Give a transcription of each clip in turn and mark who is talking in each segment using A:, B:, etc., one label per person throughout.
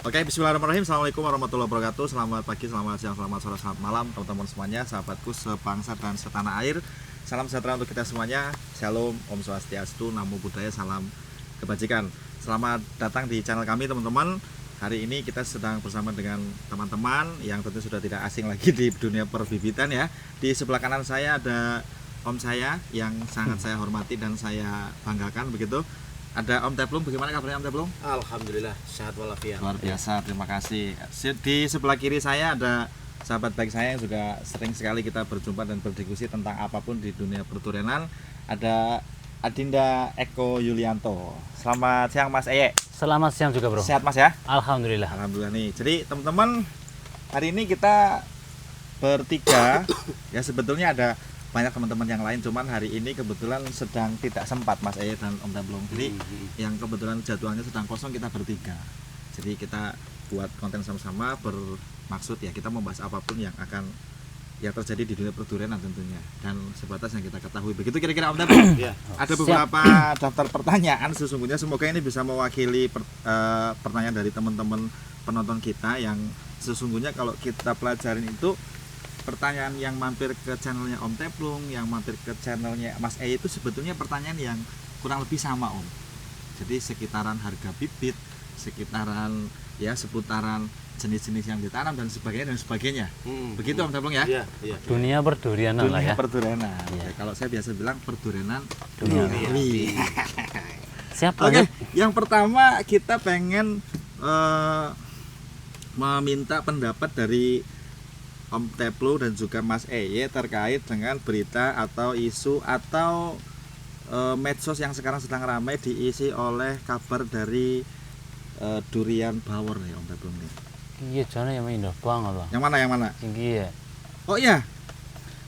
A: Oke, bismillahirrahmanirrahim. Assalamualaikum warahmatullahi wabarakatuh. Selamat pagi, selamat siang, selamat sore, selamat malam teman-teman semuanya, sahabatku sebangsa dan setanah air. Salam sejahtera untuk kita semuanya. Shalom, Om Swastiastu, Namo Buddhaya, salam kebajikan. Selamat datang di channel kami teman-teman. Hari ini kita sedang bersama dengan teman-teman yang tentu sudah tidak asing lagi di dunia perbibitan ya. Di sebelah kanan saya ada Om saya yang sangat saya hormati dan saya banggakan begitu. Ada Om Teplung, bagaimana kabarnya Om Teplung?
B: Alhamdulillah, sehat walafiat.
A: Luar biasa, terima kasih. Di sebelah kiri saya ada sahabat baik saya yang juga sering sekali kita berjumpa dan berdiskusi tentang apapun di dunia perturenan. Ada Adinda Eko Yulianto. Selamat siang Mas Eye.
C: Selamat siang juga bro.
A: Sehat Mas ya?
C: Alhamdulillah.
A: Alhamdulillah nih. Jadi teman-teman, hari ini kita bertiga. Ya sebetulnya ada banyak teman-teman yang lain, cuman hari ini kebetulan sedang tidak sempat Mas Eye dan Om Teplung. Jadi yang kebetulan jadwalnya sedang kosong kita bertiga. Jadi kita buat konten sama-sama bermaksud ya kita membahas apapun yang akan yang terjadi di dunia perturenan tentunya dan sebatas yang kita ketahui. Begitu kira-kira Om Teplung.
B: Ya.
A: Ada beberapa daftar pertanyaan sesungguhnya, semoga ini bisa mewakili pertanyaan dari teman-teman penonton kita yang sesungguhnya kalau kita pelajarin itu pertanyaan yang mampir ke channelnya Om Teplung, yang mampir ke channelnya Mas E itu sebetulnya pertanyaan yang kurang lebih sama Om. Jadi sekitaran harga bibit, sekitaran ya seputaran jenis-jenis yang ditanam dan sebagainya. Begitu Om Teplung ya?
B: Iya.
C: Dunia perdurianan lah
A: Dunia
C: ya.
A: perturenan.
C: Iya.
A: Ya, kalau saya biasa bilang perturenan
C: Duniawi. Siap
A: Oke,
C: lanjut.
A: yang pertama kita pengen meminta pendapat dari Om Teplung dan juga Mas Eye terkait dengan berita atau isu atau medsos yang sekarang sedang ramai diisi oleh kabar dari durian bawor nih Om Teplung nih.
C: Iya jana yang indah banget lah.
A: Yang mana yang mana?
C: Tinggi ya.
A: Oh iya.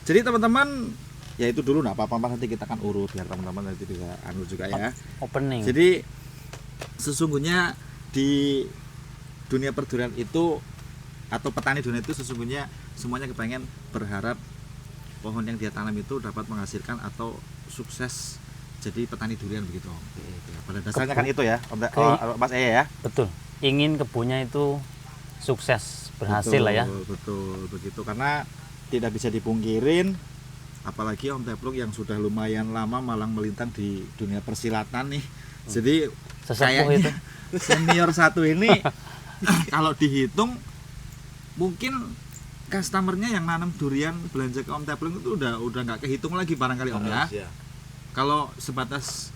A: Jadi teman-teman ya itu dulu nggak apa-apa, nanti kita akan urut biar teman-teman nanti bisa anu juga ya.
C: Opening.
A: Jadi sesungguhnya di dunia perdurian itu atau petani durian itu sesungguhnya semuanya kepengen berharap pohon yang dia tanam itu dapat menghasilkan atau sukses jadi petani durian begitu Om. Pada dasarnya kan itu ya Mas Eye ya.
C: Betul. Ingin kebunnya itu sukses, berhasil lah ya.
A: Betul begitu, karena tidak bisa dipungkirin apalagi Om Teplung yang sudah lumayan lama malang melintang di dunia persilatan nih. Jadi
C: Sesepuh
A: kayaknya
C: itu.
A: senior satu ini kalau dihitung mungkin customernya yang nanam durian belanja ke Om Teplung itu udah nggak kehitung lagi barangkali Om ya.
B: Ya.
A: Kalau sebatas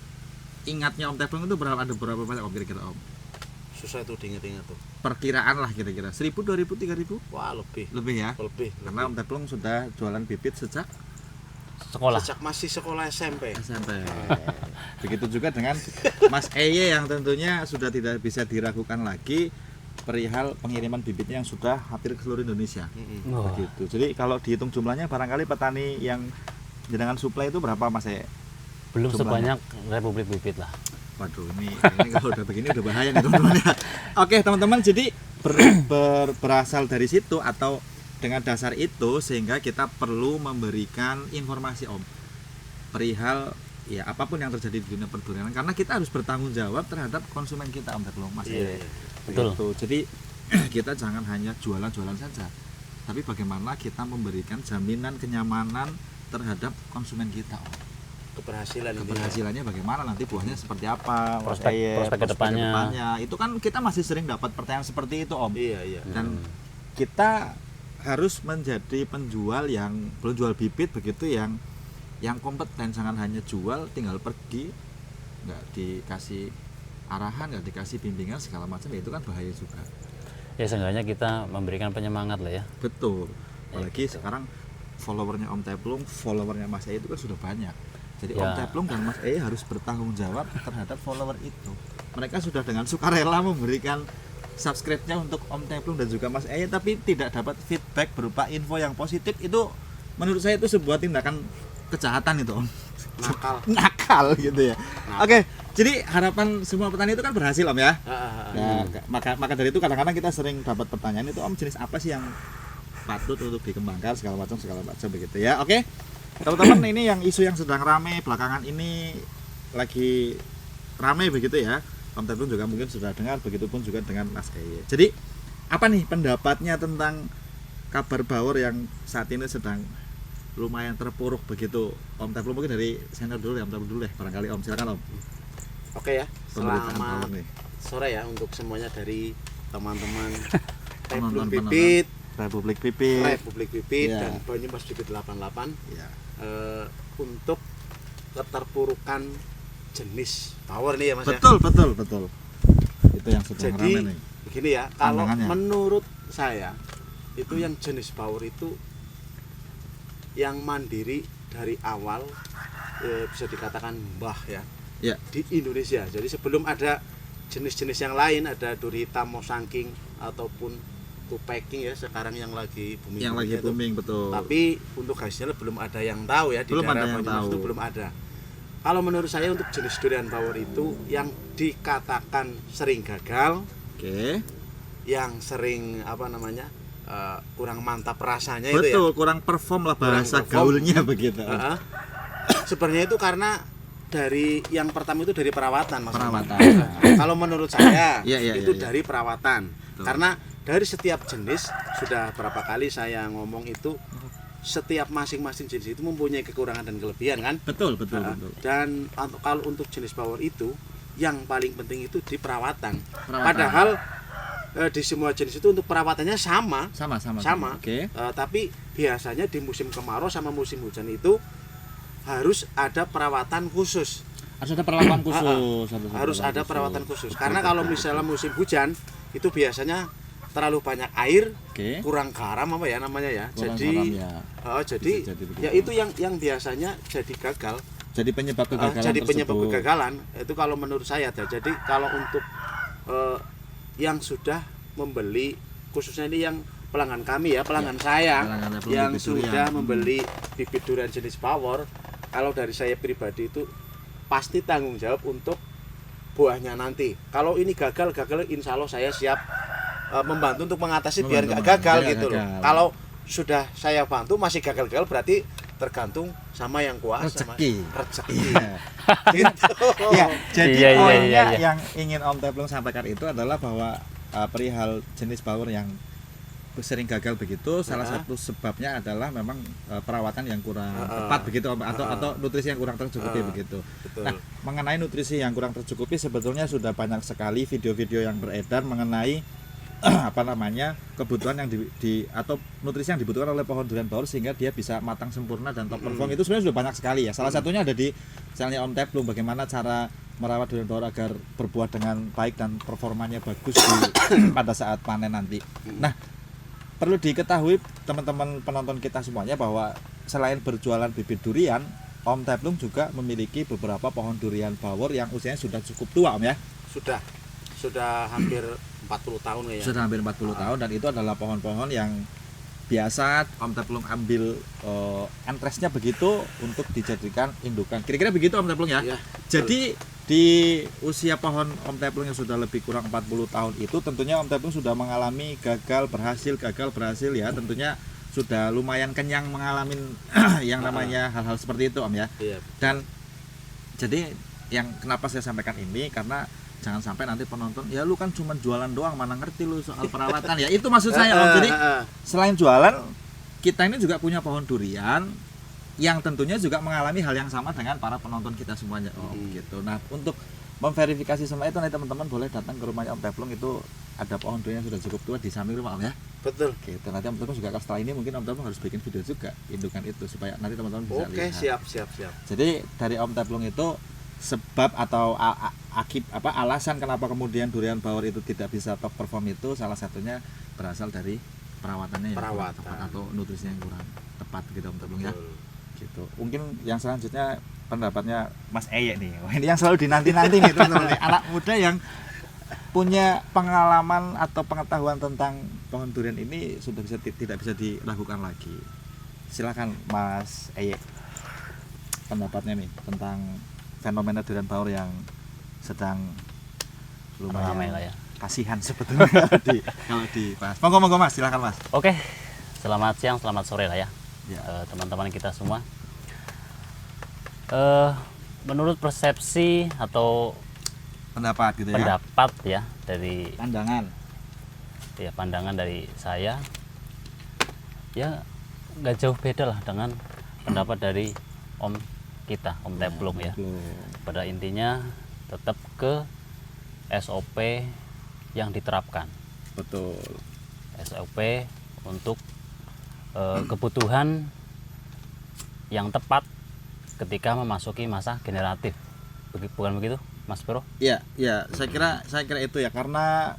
A: ingatnya Om Teplung itu ada berapa banyak Om kira-kira Om?
B: Susah itu diingat-ingat tuh.
A: Perkiraan lah kira-kira 1.000, 2.000, 3.000
B: Wah, lebih
A: ya.
B: lebih.
A: Karena Om Teplung sudah jualan bibit sejak
C: Sekolah.
B: Sejak masih sekolah SMP.
A: Begitu juga dengan Mas Eye yang tentunya sudah tidak bisa diragukan lagi perihal pengiriman bibitnya yang sudah hampir ke seluruh Indonesia.
C: Wah.
A: Begitu. Jadi kalau dihitung jumlahnya barangkali petani yang jenengan suplai itu berapa Mas Eye?
C: Belum
A: Jumlahnya.
C: sebanyak Republik Bibit lah.
A: Waduh, ini kalau udah begini udah bahaya nih teman-teman ya. Oke teman-teman, jadi berasal dari situ atau dengan dasar itu sehingga kita perlu memberikan informasi Om perihal ya apapun yang terjadi di dunia perdurianan, karena kita harus bertanggung jawab terhadap konsumen kita Om Teplung Mas.
B: Iya.
C: Betul.
A: Begitu. Jadi kita jangan hanya jualan-jualan saja, tapi bagaimana kita memberikan jaminan kenyamanan terhadap konsumen kita Om. Keberhasilannya bagaimana, nanti buahnya seperti apa,
C: Prospek kedepannya.
A: itu kan kita masih sering dapat pertanyaan seperti itu Om.
B: Iya.
A: Dan kita harus menjadi penjual yang penjual bibit begitu yang kompeten, jangan hanya jual tinggal pergi nggak dikasih arahan, nggak dikasih bimbingan segala macam, ya itu kan bahaya juga.
C: Ya seenggaknya kita memberikan penyemangat lah ya.
A: Betul. Apalagi sekarang followernya Om Teplung, followernya Mas Eye itu kan sudah banyak. Jadi Om
C: Ya.
A: Teplung dan Mas Eye harus bertanggung jawab terhadap follower itu. Mereka sudah dengan sukarela memberikan subscribe-nya untuk Om Teplung dan juga Mas Eye, tapi tidak dapat feedback berupa info yang positif. Itu menurut saya itu sebuah tindakan kejahatan itu Om. Nakal gitu ya. Oke, jadi harapan semua petani itu kan berhasil Om ya. Nah, maka dari itu kadang-kadang kita sering dapat pertanyaan itu Om, jenis apa sih yang patut untuk dikembangkan segala macam begitu ya. Oke. Teman-teman, ini yang isu yang sedang ramai belakangan ini lagi ramai begitu ya. Om Teplung juga mungkin sudah dengar, begitupun juga dengan Mas Eye. Jadi apa nih pendapatnya tentang kabar bawor yang saat ini sedang lumayan terpuruk begitu? Om Teplung mungkin dari senior dulu ya, Om Teplung dulu deh barangkali Om, silakan Om.
B: Oke ya,
A: Pemberitaan
B: selamat
A: bawor nih.
B: sore ya untuk semuanya dari teman-teman
A: Penonton
B: Teplung Pipit,
A: Republik Pipit.
B: Republik Pipit
A: Ya.
B: dan Banyumas Pipit 88
A: Ya.
B: untuk keterpurukan jenis bawor nih ya Mas ya.
A: Betul. Itu yang sedang
B: Jadi
A: ramai nih.
B: begini ya, kalau
A: Pandangannya.
B: menurut saya itu yang jenis bawor itu yang mandiri dari awal bisa dikatakan mbah ya
A: Ya.
B: di Indonesia. Jadi sebelum ada jenis-jenis yang lain, ada duri hitam, mosangking ataupun tupeking ya sekarang yang lagi booming.
A: Yang lagi
B: itu.
A: booming betul.
B: Tapi untuk hasilnya belum ada yang tahu ya di
A: Belum ada
B: daerah
A: yang
B: Banyumas
A: tahu.
B: itu belum ada. Kalau menurut saya untuk jenis durian bawor itu yang dikatakan sering gagal,
A: Oke.
B: yang sering kurang mantap rasanya itu ya.
A: Betul, kurang perform lah bahasa
B: Kurang perform.
A: gaulnya begitu.
B: Heeh. Sebenarnya itu karena dari yang pertama itu dari perawatan Mas.
A: Perawatan.
B: Kalau menurut saya
A: Iya,
B: itu
A: iya.
B: dari perawatan.
A: Betul.
B: Karena dari setiap jenis sudah berapa kali saya ngomong itu setiap masing-masing jenis itu mempunyai kekurangan dan kelebihan kan.
A: Betul.
B: Dan kalau untuk jenis bawor itu yang paling penting itu di perawatan.
A: Perawatan.
B: Padahal di semua jenis itu untuk perawatannya sama.
A: Sama. Oke.
B: Tapi biasanya di musim kemarau sama musim hujan itu harus ada perawatan khusus.
A: Harus ada perawatan khusus.
B: Harus ada perawatan khusus. Karena kalau misalnya musim hujan itu biasanya terlalu banyak air,
A: Oke.
B: kurang garam apa ya namanya ya.
A: Kurang
B: jadi
A: garam ya.
B: jadi
A: Bisa jadi begitu.
B: ya itu yang biasanya jadi gagal.
A: Jadi penyebab kegagalan
B: Jadi penyebab
A: tersebut.
B: kegagalan itu kalau menurut saya ada. Jadi kalau untuk yang sudah membeli khususnya ini yang pelanggan kami ya, pelanggan saya
A: pelanggan Teplung
B: yang
A: bibit durian.
B: sudah membeli bibit durian jenis bawor, kalau dari saya pribadi itu pasti tanggung jawab untuk buahnya nanti. Kalau ini gagal insya Allah saya siap membantu untuk mengatasi biar nggak gagal
A: biar
B: gitu loh.
A: gagal.
B: Kalau sudah saya bantu masih gagal berarti tergantung sama yang kuasa Mas. Rezeki.
A: Iya.
B: Gitu.
A: Ya, jadi
C: Iya, iya,
A: poinnya
C: iya, iya.
A: yang ingin Om Teplung sampaikan itu adalah bahwa perihal jenis bawor yang sering gagal begitu, salah satu sebabnya adalah memang perawatan yang kurang tepat begitu Om, atau nutrisi yang kurang tercukupi begitu.
B: Betul.
A: Nah, mengenai nutrisi yang kurang tercukupi sebetulnya sudah banyak sekali video-video yang beredar mengenai kebutuhan yang atau nutrisi yang dibutuhkan oleh pohon durian bawor sehingga dia bisa matang sempurna dan top perform. Itu sebenarnya sudah banyak sekali ya. Salah satunya ada di channelnya Om Teplung, bagaimana cara merawat durian bawor agar berbuah dengan baik dan performanya bagus pada saat panen nanti. Nah, perlu diketahui teman-teman penonton kita semuanya bahwa selain berjualan bibit durian, Om Teplung juga memiliki beberapa pohon durian bawor yang usianya sudah cukup tua Om ya.
B: Sudah hampir 40 tahun kayaknya.
A: Sudah hampir 40 tahun dan itu adalah pohon-pohon yang biasa Om Teplung ambil entresnya begitu untuk dijadikan indukan. Kira-kira begitu Om Teplung ya.
B: Iya,
A: Jadi di usia pohon Om Teplung yang sudah lebih kurang 40 tahun itu tentunya Om Teplung sudah mengalami gagal berhasil ya. Tentunya sudah lumayan kenyang mengalami yang namanya hal-hal seperti itu Om ya.
B: Iya.
A: Dan jadi yang kenapa saya sampaikan ini karena jangan sampai nanti penonton ya lu kan cuma jualan doang mana ngerti lu soal perawatan ya, itu maksud saya Om. Jadi selain jualan kita ini juga punya pohon durian yang tentunya juga mengalami hal yang sama dengan para penonton kita semuanya Om gitu. Nah, untuk memverifikasi semua itu nanti teman-teman boleh datang ke rumahnya Om Teplung, itu ada pohon durian yang sudah cukup tua di samping rumah Om ya.
B: Betul.
A: Gitu. Nanti Om Teplung juga setelah ini mungkin Om Teplung harus bikin video juga indukan itu supaya nanti teman-teman bisa
B: Oke,
A: lihat.
B: siap.
A: Jadi dari Om Teplung itu sebab atau alasan kenapa kemudian durian bawor itu tidak bisa top perform itu salah satunya berasal dari perawatannya yang kurang tepat atau nutrisinya yang kurang tepat gitu Om Teplung ya. Gitu. Mungkin yang selanjutnya pendapatnya Mas Eye nih. Wah, ini yang selalu dinanti-nanti nih teman-teman. Anak muda yang punya pengalaman atau pengetahuan tentang pohon durian ini sudah tidak bisa dilakukan lagi. Silakan Mas Eye. Pendapatnya nih tentang fenomena durian bawor yang sedang lumayan
C: ramai lah ya.
A: Kasihan sebetulnya kalau dibahas. Monggo Mas, silakan Mas.
C: Oke, selamat siang, selamat sore lah ya,
A: Ya.
C: teman-teman kita semua. Menurut persepsi atau
A: pendapat gitu ya.
C: pendapat ya dari
A: Pandangan.
C: pandangan dari saya ya nggak jauh beda lah dengan pendapat dari Om kita, Om Teplung ya. Pada intinya tetap ke SOP yang diterapkan.
A: Betul.
C: SOP untuk kebutuhan yang tepat ketika memasuki masa generatif. Bukan begitu, Mas Bro?
A: Iya, ya, saya kira itu ya, karena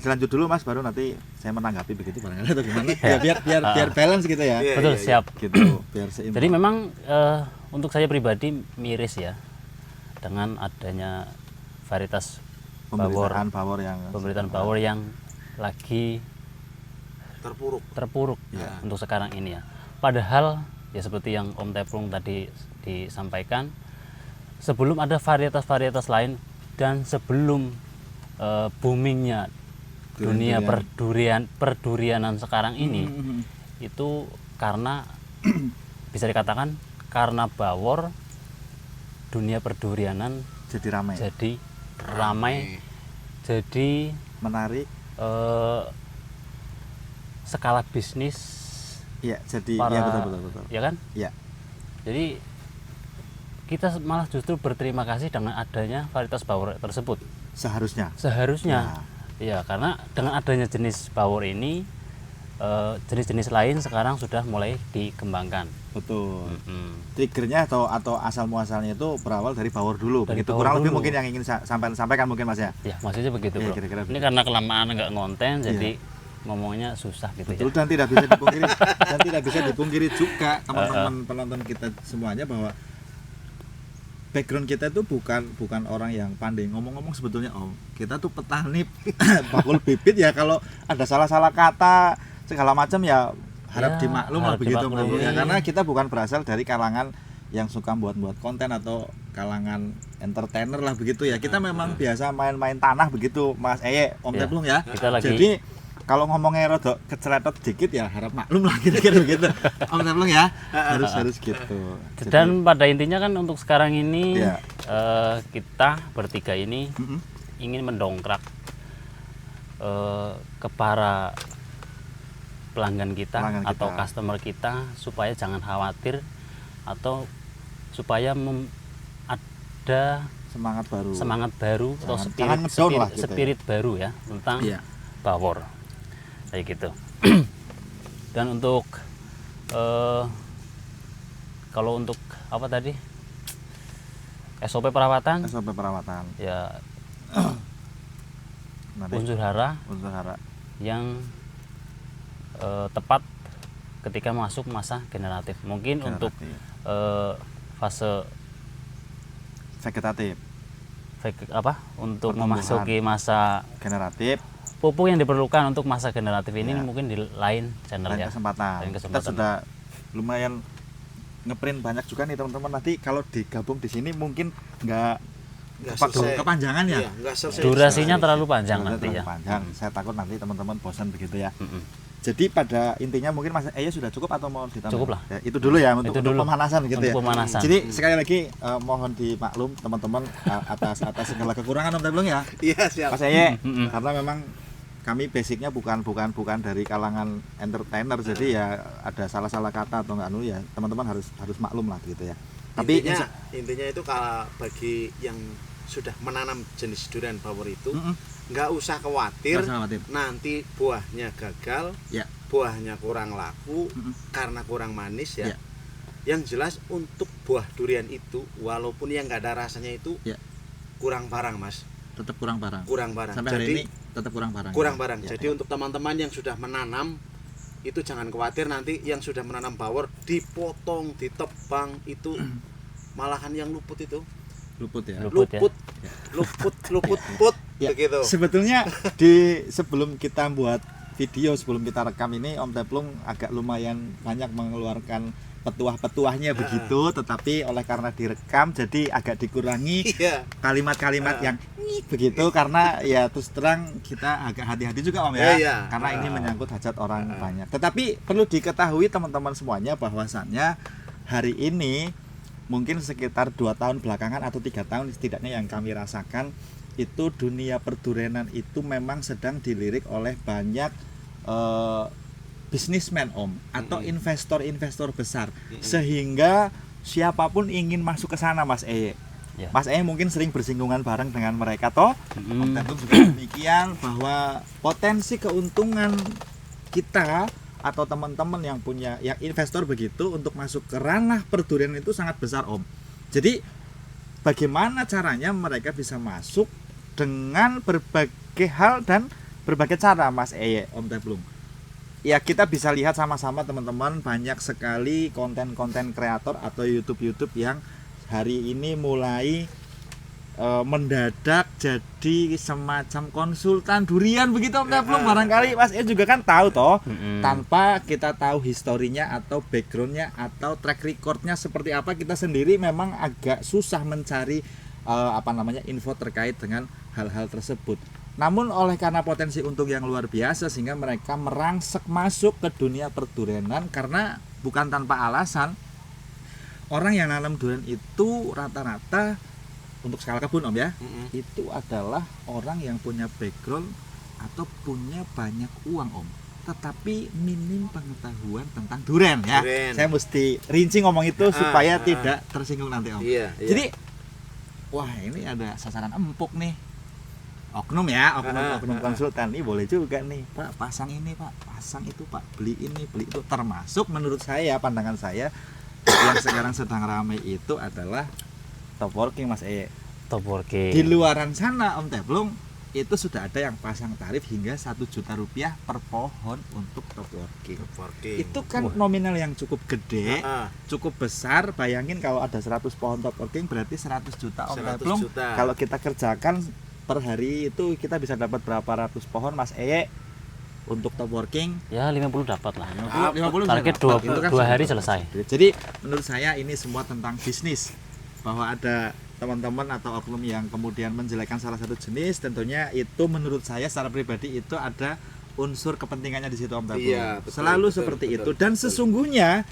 A: selanjut dulu Mas, baru nanti saya menanggapi begitu barangkali atau gimana. Ya, biar balance gitu ya.
B: Iya,
C: Betul,
B: iya,
C: siap.
A: Gitu, biar seimbang.
C: Jadi memang untuk saya pribadi miris ya dengan adanya varietas pemberitaan bawor yang lagi terpuruk
A: Ya.
C: untuk sekarang ini ya. Padahal ya seperti yang Om Teplung tadi disampaikan, sebelum ada varietas-varietas lain dan sebelum boomingnya dunia perdurianan sekarang ini, itu karena bisa dikatakan karena bawor dunia perdurianan
A: jadi
C: ramai, jadi
A: menarik.
C: skala bisnis
A: Iya, jadi
C: para,
A: ya betul.
C: ya kan?
A: Iya.
C: Jadi kita malah justru berterima kasih dengan adanya varietas bawor tersebut.
A: Seharusnya.
C: Ya, karena dengan adanya jenis bawor ini jenis-jenis lain sekarang sudah mulai dikembangkan.
A: Betul.
C: Mm-mm.
A: Triggernya atau asal muasalnya itu berawal dari bawor dulu.
C: Dari
A: Begitu
C: bawor
A: kurang lebih
C: dulu.
A: mungkin yang ingin sampaikan mungkin Mas ya.
C: Ya, maksudnya begitu,
A: Iya,
C: Bro.
A: kira-kira
C: Ini
A: begitu.
C: karena kelamaan nggak ngonten, jadi ngomongnya susah gitu
A: Betul,
C: ya.
A: dan tidak bisa dipungkiri juga teman-teman penonton kita semuanya bahwa background kita itu bukan orang yang pandai ngomong-ngomong sebetulnya Om. Kita tuh petani bakul bibit ya, kalau ada salah-salah kata segala macam ya harap
C: Ya,
A: dimaklum lah
C: harap
A: begitu
C: dimaklumi.
A: ya, karena kita bukan berasal dari kalangan yang suka buat konten atau kalangan entertainer lah begitu ya. Kita memang biasa main-main tanah begitu Mas Om
C: Ya,
A: Teplung ya.
C: kita lagi-
A: Jadi kalau ngomongnya rada keceletot dikit ya harap maklum lah kira-kira begitu. Om Teplung ya. Harus gitu.
C: Dan pada intinya kan untuk sekarang ini
A: Iya.
C: kita bertiga ini
A: Mm-mm.
C: ingin mendongkrak ke para pelanggan kita atau customer kita supaya jangan khawatir atau supaya ada semangat baru atau spirit baru ya tentang bawor kayak gitu. Dan untuk kalau untuk apa tadi SOP perawatan ya unsur hara yang tepat ketika masuk masa generatif. Mungkin untuk fase
A: vegetatif
C: untuk memasuki masa
A: generatif,
C: pupuk yang diperlukan untuk masa generatif ini mungkin di lain channel
A: lain
C: ya.
A: kesempatan. Kita sudah lumayan ngeprint banyak juga nih teman-teman. Nanti kalau digabung di sini mungkin nggak kepanjangan ya.
C: Durasinya terlalu panjang nanti ya.
A: Saya takut nanti teman-teman bosan begitu ya. Jadi pada intinya mungkin Mas sudah cukup atau mau ditambah?
C: Cukup lah.
A: Ya, itu dulu ya untuk pemanasan gitu ya. Jadi sekali lagi mohon dimaklum teman-teman atas segala kekurangan Om Teplung ya.
B: Iya, siap.
A: Mas karena memang kami basicnya bukan dari kalangan entertainer, jadi ya ada salah-salah kata atau enggak ya teman-teman harus maklum lah gitu ya. Tapi
B: intinya itu kalau bagi yang sudah menanam jenis durian bawor itu nggak usah khawatir nanti buahnya gagal, buahnya kurang laku karena kurang manis ya. Yang jelas untuk buah durian itu walaupun yang nggak ada rasanya itu kurang parang Mas.
A: Tetap kurang parang. Sampai
B: Jadi,
A: hari ini tetap kurang parang.
B: Jadi untuk teman-teman yang sudah menanam itu jangan khawatir nanti yang sudah menanam bawor dipotong, ditebang itu malahan yang luput itu.
A: Luput
B: begitu.
A: Sebetulnya sebelum kita buat video, sebelum kita rekam ini Om Teplung agak lumayan banyak mengeluarkan petuah-petuahnya begitu, tetapi oleh karena direkam jadi agak dikurangi kalimat-kalimat yang begitu karena ya terus terang kita agak hati-hati juga Om ya. Karena ini menyangkut hajat orang banyak. Tetapi perlu diketahui teman-teman semuanya bahwasannya hari ini mungkin sekitar 2 tahun belakangan atau 3 tahun setidaknya yang kami rasakan itu dunia perdurenan itu memang sedang dilirik oleh banyak bisnismen Om atau investor-investor besar, sehingga siapapun ingin masuk ke sana Mas Eye.
C: Ya.
A: Mas Eye mungkin sering bersinggungan bareng dengan mereka toh. Om Teplung juga demikian, bahwa potensi keuntungan kita atau teman-teman yang punya yang investor begitu untuk masuk ke ranah perdurian itu sangat besar Om. Jadi bagaimana caranya mereka bisa masuk dengan berbagai hal dan berbagai cara Mas Eye, Om Teplung. Ya kita bisa lihat sama-sama teman-teman, banyak sekali konten-konten kreator atau YouTube yang hari ini mulai mendadak jadi semacam konsultan durian begitu Om Teplung. Barangkali Mas Eye juga kan tahu toh, tanpa kita tahu historinya atau backgroundnya atau track recordnya seperti apa, kita sendiri memang agak susah mencari info terkait dengan hal-hal tersebut. Namun oleh karena potensi untung yang luar biasa, sehingga mereka merangsek masuk ke dunia perdurianan, karena bukan tanpa alasan orang yang nanam durian itu rata-rata untuk skala kebun Om ya, itu adalah orang yang punya background atau punya banyak uang Om, tetapi minim pengetahuan tentang durian ya. Saya mesti rinci ngomong itu supaya tidak tersinggung nanti Om.
B: Iya.
A: Jadi wah ini ada sasaran empuk nih, oknum ya, oknum konsultan nih, boleh juga nih Pak pasang ini Pak, pasang itu Pak, beli ini beli itu. Termasuk menurut saya, pandangan saya yang sekarang sedang ramai itu adalah top working Mas Eye.
C: Top working.
A: Di luaran sana Om Teplung itu sudah ada yang pasang tarif hingga 1 juta rupiah per pohon untuk top working. Itu kan nominal yang cukup gede, cukup besar. Bayangin kalau ada 100 pohon top working berarti 100 juta Om Teplung. Kalau kita kerjakan per hari itu kita bisa dapat berapa ratus pohon Mas Eye untuk top working?
C: Ya 50 dapat lah.
A: 50
C: target 2 hari selesai.
A: Jadi menurut saya ini semua tentang bisnis, bahwa ada teman-teman atau oknum yang kemudian menjelekkan salah satu jenis, tentunya itu menurut saya secara pribadi itu ada unsur kepentingannya di situ Om Teplung.
B: Iya,
A: Selalu seperti itu. Dan sesungguhnya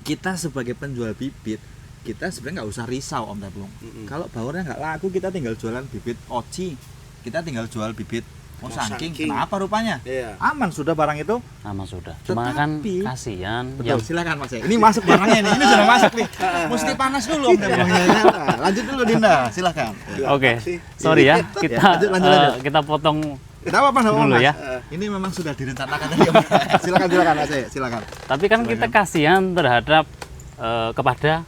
A: kita sebagai penjual bibit, kita sebenarnya nggak usah risau Om Teplung. Kalau baurnya nggak laku, kita tinggal jualan bibit oci, kita tinggal jual bibit Mosangking. Kenapa rupanya? Aman sudah barang itu?
C: Aman sudah. Cuma kan kasihan.
A: Betul, silakan Mas. Ini masuk barangnya ini sudah masuk nih. Mesti panas dulu Om Teplung. Lanjut dulu Dinda, silakan.
C: Oke. Sorry ya, lanjut. Kita potong.
A: Tidak apa-apa
C: dulu ya.
A: Ini memang sudah direncanakan tadi Om. Silakan Mas, silakan.
C: Tapi kan kita kasihan terhadap kepada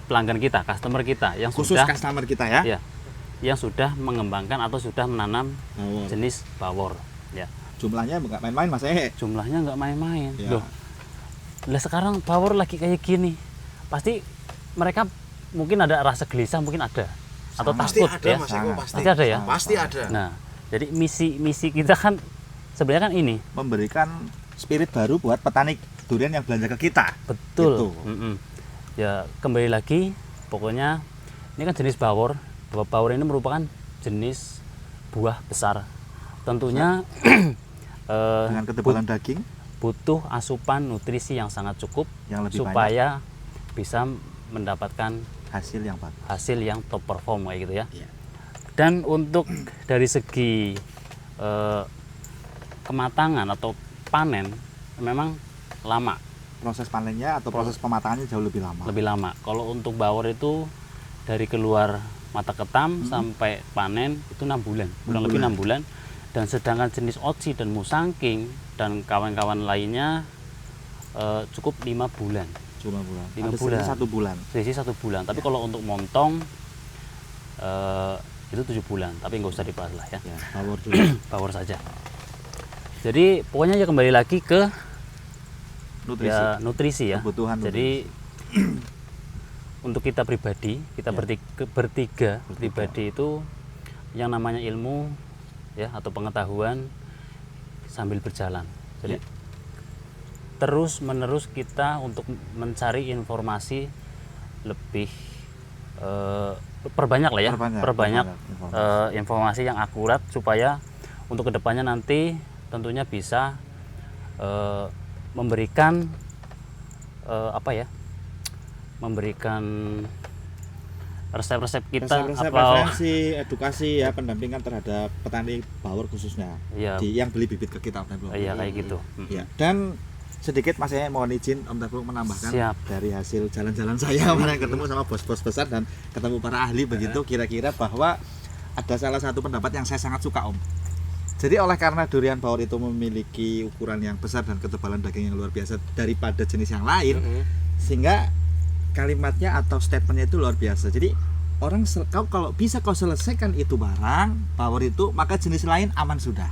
C: pelanggan kita, customer kita yang
A: khusus
C: sudah
A: customer kita ya.
C: Iya. Yang sudah mengembangkan atau sudah menanam jenis bawor ya.
A: Jumlahnya nggak main-main Mas Eye.
C: Jumlahnya nggak main-main
A: ya.
C: Loh, sekarang bawor lagi kayak gini, pasti mereka mungkin ada rasa gelisah, mungkin ada atau takut ya. Pasti ada ya.
B: Pasti ada.
C: Nah, jadi misi kita kan sebenarnya kan ini
A: memberikan spirit baru buat petani durian yang belanja ke kita.
C: Betul. Ya kembali lagi, pokoknya ini kan jenis bawor. Bawor ini merupakan jenis buah besar. Tentunya
A: dengan ketebalan daging,
C: butuh asupan nutrisi yang sangat cukup
A: yang lebih
C: supaya bisa mendapatkan
A: hasil yang bagus,
C: hasil yang top perform kayak gitu ya. Dan untuk dari segi kematangan atau panen memang lama.
A: Proses panennya atau proses pematangannya jauh lebih lama.
C: Lebih lama. Kalau untuk bawor itu dari keluar mata ketam sampai panen itu 6 bulan, kurang lebih 6 bulan. Dan sedangkan jenis oci dan musangking dan kawan-kawan lainnya cukup 5 bulan.
A: Cuma bulan.
C: 5 bulan.
A: 1 bulan.
C: Selisih 1 bulan. Tapi kalau untuk montong itu 7 bulan. Tapi nggak usah dibahas lah ya.
A: Bawor dulu.
C: Bawor saja. Jadi pokoknya ya kembali lagi ke nutrisi ya.
A: Kebutuhan.
C: Jadi untuk kita pribadi, kita bertiga pribadi itu yang namanya ilmu ya atau pengetahuan sambil berjalan. Jadi terus menerus kita untuk mencari informasi lebih perbanyak lah ya, perbanyak informasi yang akurat supaya untuk kedepannya nanti tentunya bisa memberikan memberikan resep-resep kita
A: resep-resep,
C: apa
A: referensi, edukasi ya, pendampingan terhadap petani bawor khususnya
C: iya
A: yang beli bibit ke kita Om Teplung.
C: iya kayak gitu.
A: Ya, dan sedikit Mas saya mohon izin Om Teplung menambahkan
C: Siap.
A: dari hasil jalan-jalan saya kemarin ketemu sama bos-bos besar dan ketemu para ahli begitu, kira-kira bahwa ada salah satu pendapat yang saya sangat suka Om. Jadi oleh karena durian bawor itu memiliki ukuran yang besar dan ketebalan daging yang luar biasa daripada jenis yang lain, sehingga kalimatnya atau statementnya itu luar biasa. Jadi orang kalau bisa kau selesaikan itu barang bawor itu, maka jenis lain aman sudah.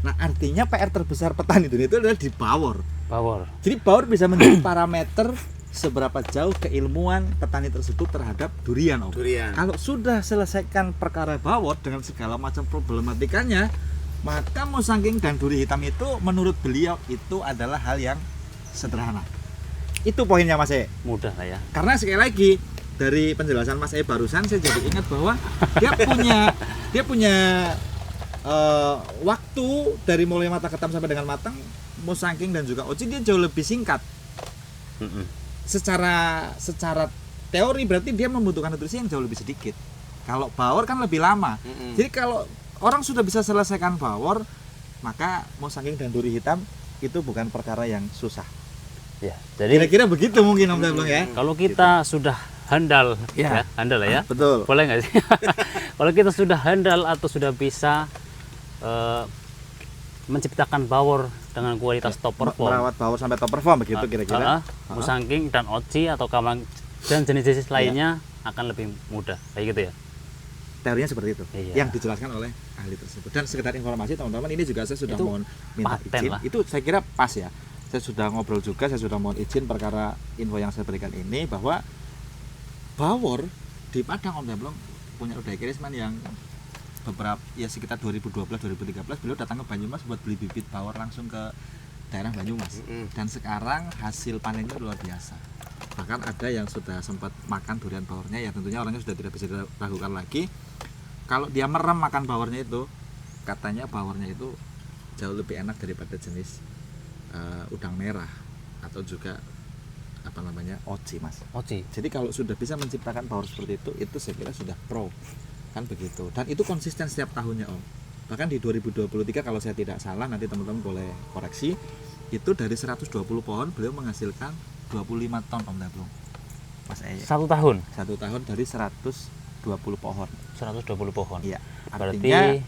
A: Nah artinya PR terbesar petani dunia itu adalah di bawor.
C: bawor.
A: Jadi bawor bisa menjadi parameter seberapa jauh keilmuan petani tersebut terhadap durian Om.
B: Durian.
A: Kalau sudah selesaikan perkara bawor dengan segala macam problematikanya, maka musangking dan duri hitam itu menurut beliau itu adalah hal yang sederhana. Itu poinnya Mas E.
C: Mudah lah ya.
A: Karena sekali lagi dari penjelasan Mas E barusan saya jadi ingat bahwa dia punya waktu dari mulai mata ketam sampai dengan matang, musangking dan juga oci dia jauh lebih singkat. Secara teori berarti dia membutuhkan nutrisi yang jauh lebih sedikit. Kalau bawor kan lebih lama. Jadi kalau orang sudah bisa selesaikan bawor, maka musangking dan duri hitam itu bukan perkara yang susah.
C: Ya, jadi
A: Kira-kira begitu mungkin Om Teplung ya.
C: kalau kita sudah handal
A: Ya.
C: ya, handal lah ya.
A: Betul.
C: Boleh nggak sih? Kalau kita sudah handal atau sudah bisa menciptakan bawor dengan kualitas top perform,
A: Merawat bawor sampai top perform begitu kira-kira.
C: musangking dan oci atau kamang dan jenis-jenis lainnya akan lebih mudah kayak gitu ya.
A: Teorinya seperti itu,
C: Iya.
A: yang dijelaskan oleh ahli tersebut. Dan sekedar informasi teman-teman, ini juga saya sudah
C: Itu
A: mohon minta
C: paten
A: izin.
C: lah.
A: Itu saya kira pas ya. Saya sudah ngobrol juga, saya sudah mohon izin perkara info yang saya berikan ini bahwa bawor di Padang Om Teplung punya Uday Kirisman yang beberapa ya sekitar 2012-2013 beliau datang ke Banyumas buat beli bibit bawor langsung ke daerah Banyumas. Dan sekarang hasil panennya luar biasa. Bahkan ada yang sudah sempat makan durian bawornya, ya tentunya orangnya sudah tidak bisa diragukan lagi. Kalau dia merem makan bawornya itu, katanya bawornya itu jauh lebih enak daripada jenis udang merah atau juga apa namanya oci Mas.
C: Oci.
A: Jadi kalau sudah bisa menciptakan bawor seperti itu saya kira sudah pro, kan begitu. Dan itu konsisten setiap tahunnya Om. Bahkan di 2023 kalau saya tidak salah, nanti teman-teman boleh koreksi, itu dari 120 pohon beliau menghasilkan 25 ton Om Teplung. Mas Eye.
C: 1 tahun.
A: 1 tahun dari 120 pohon.
C: 120 pohon.
A: Iya.
C: Berarti
A: Artinya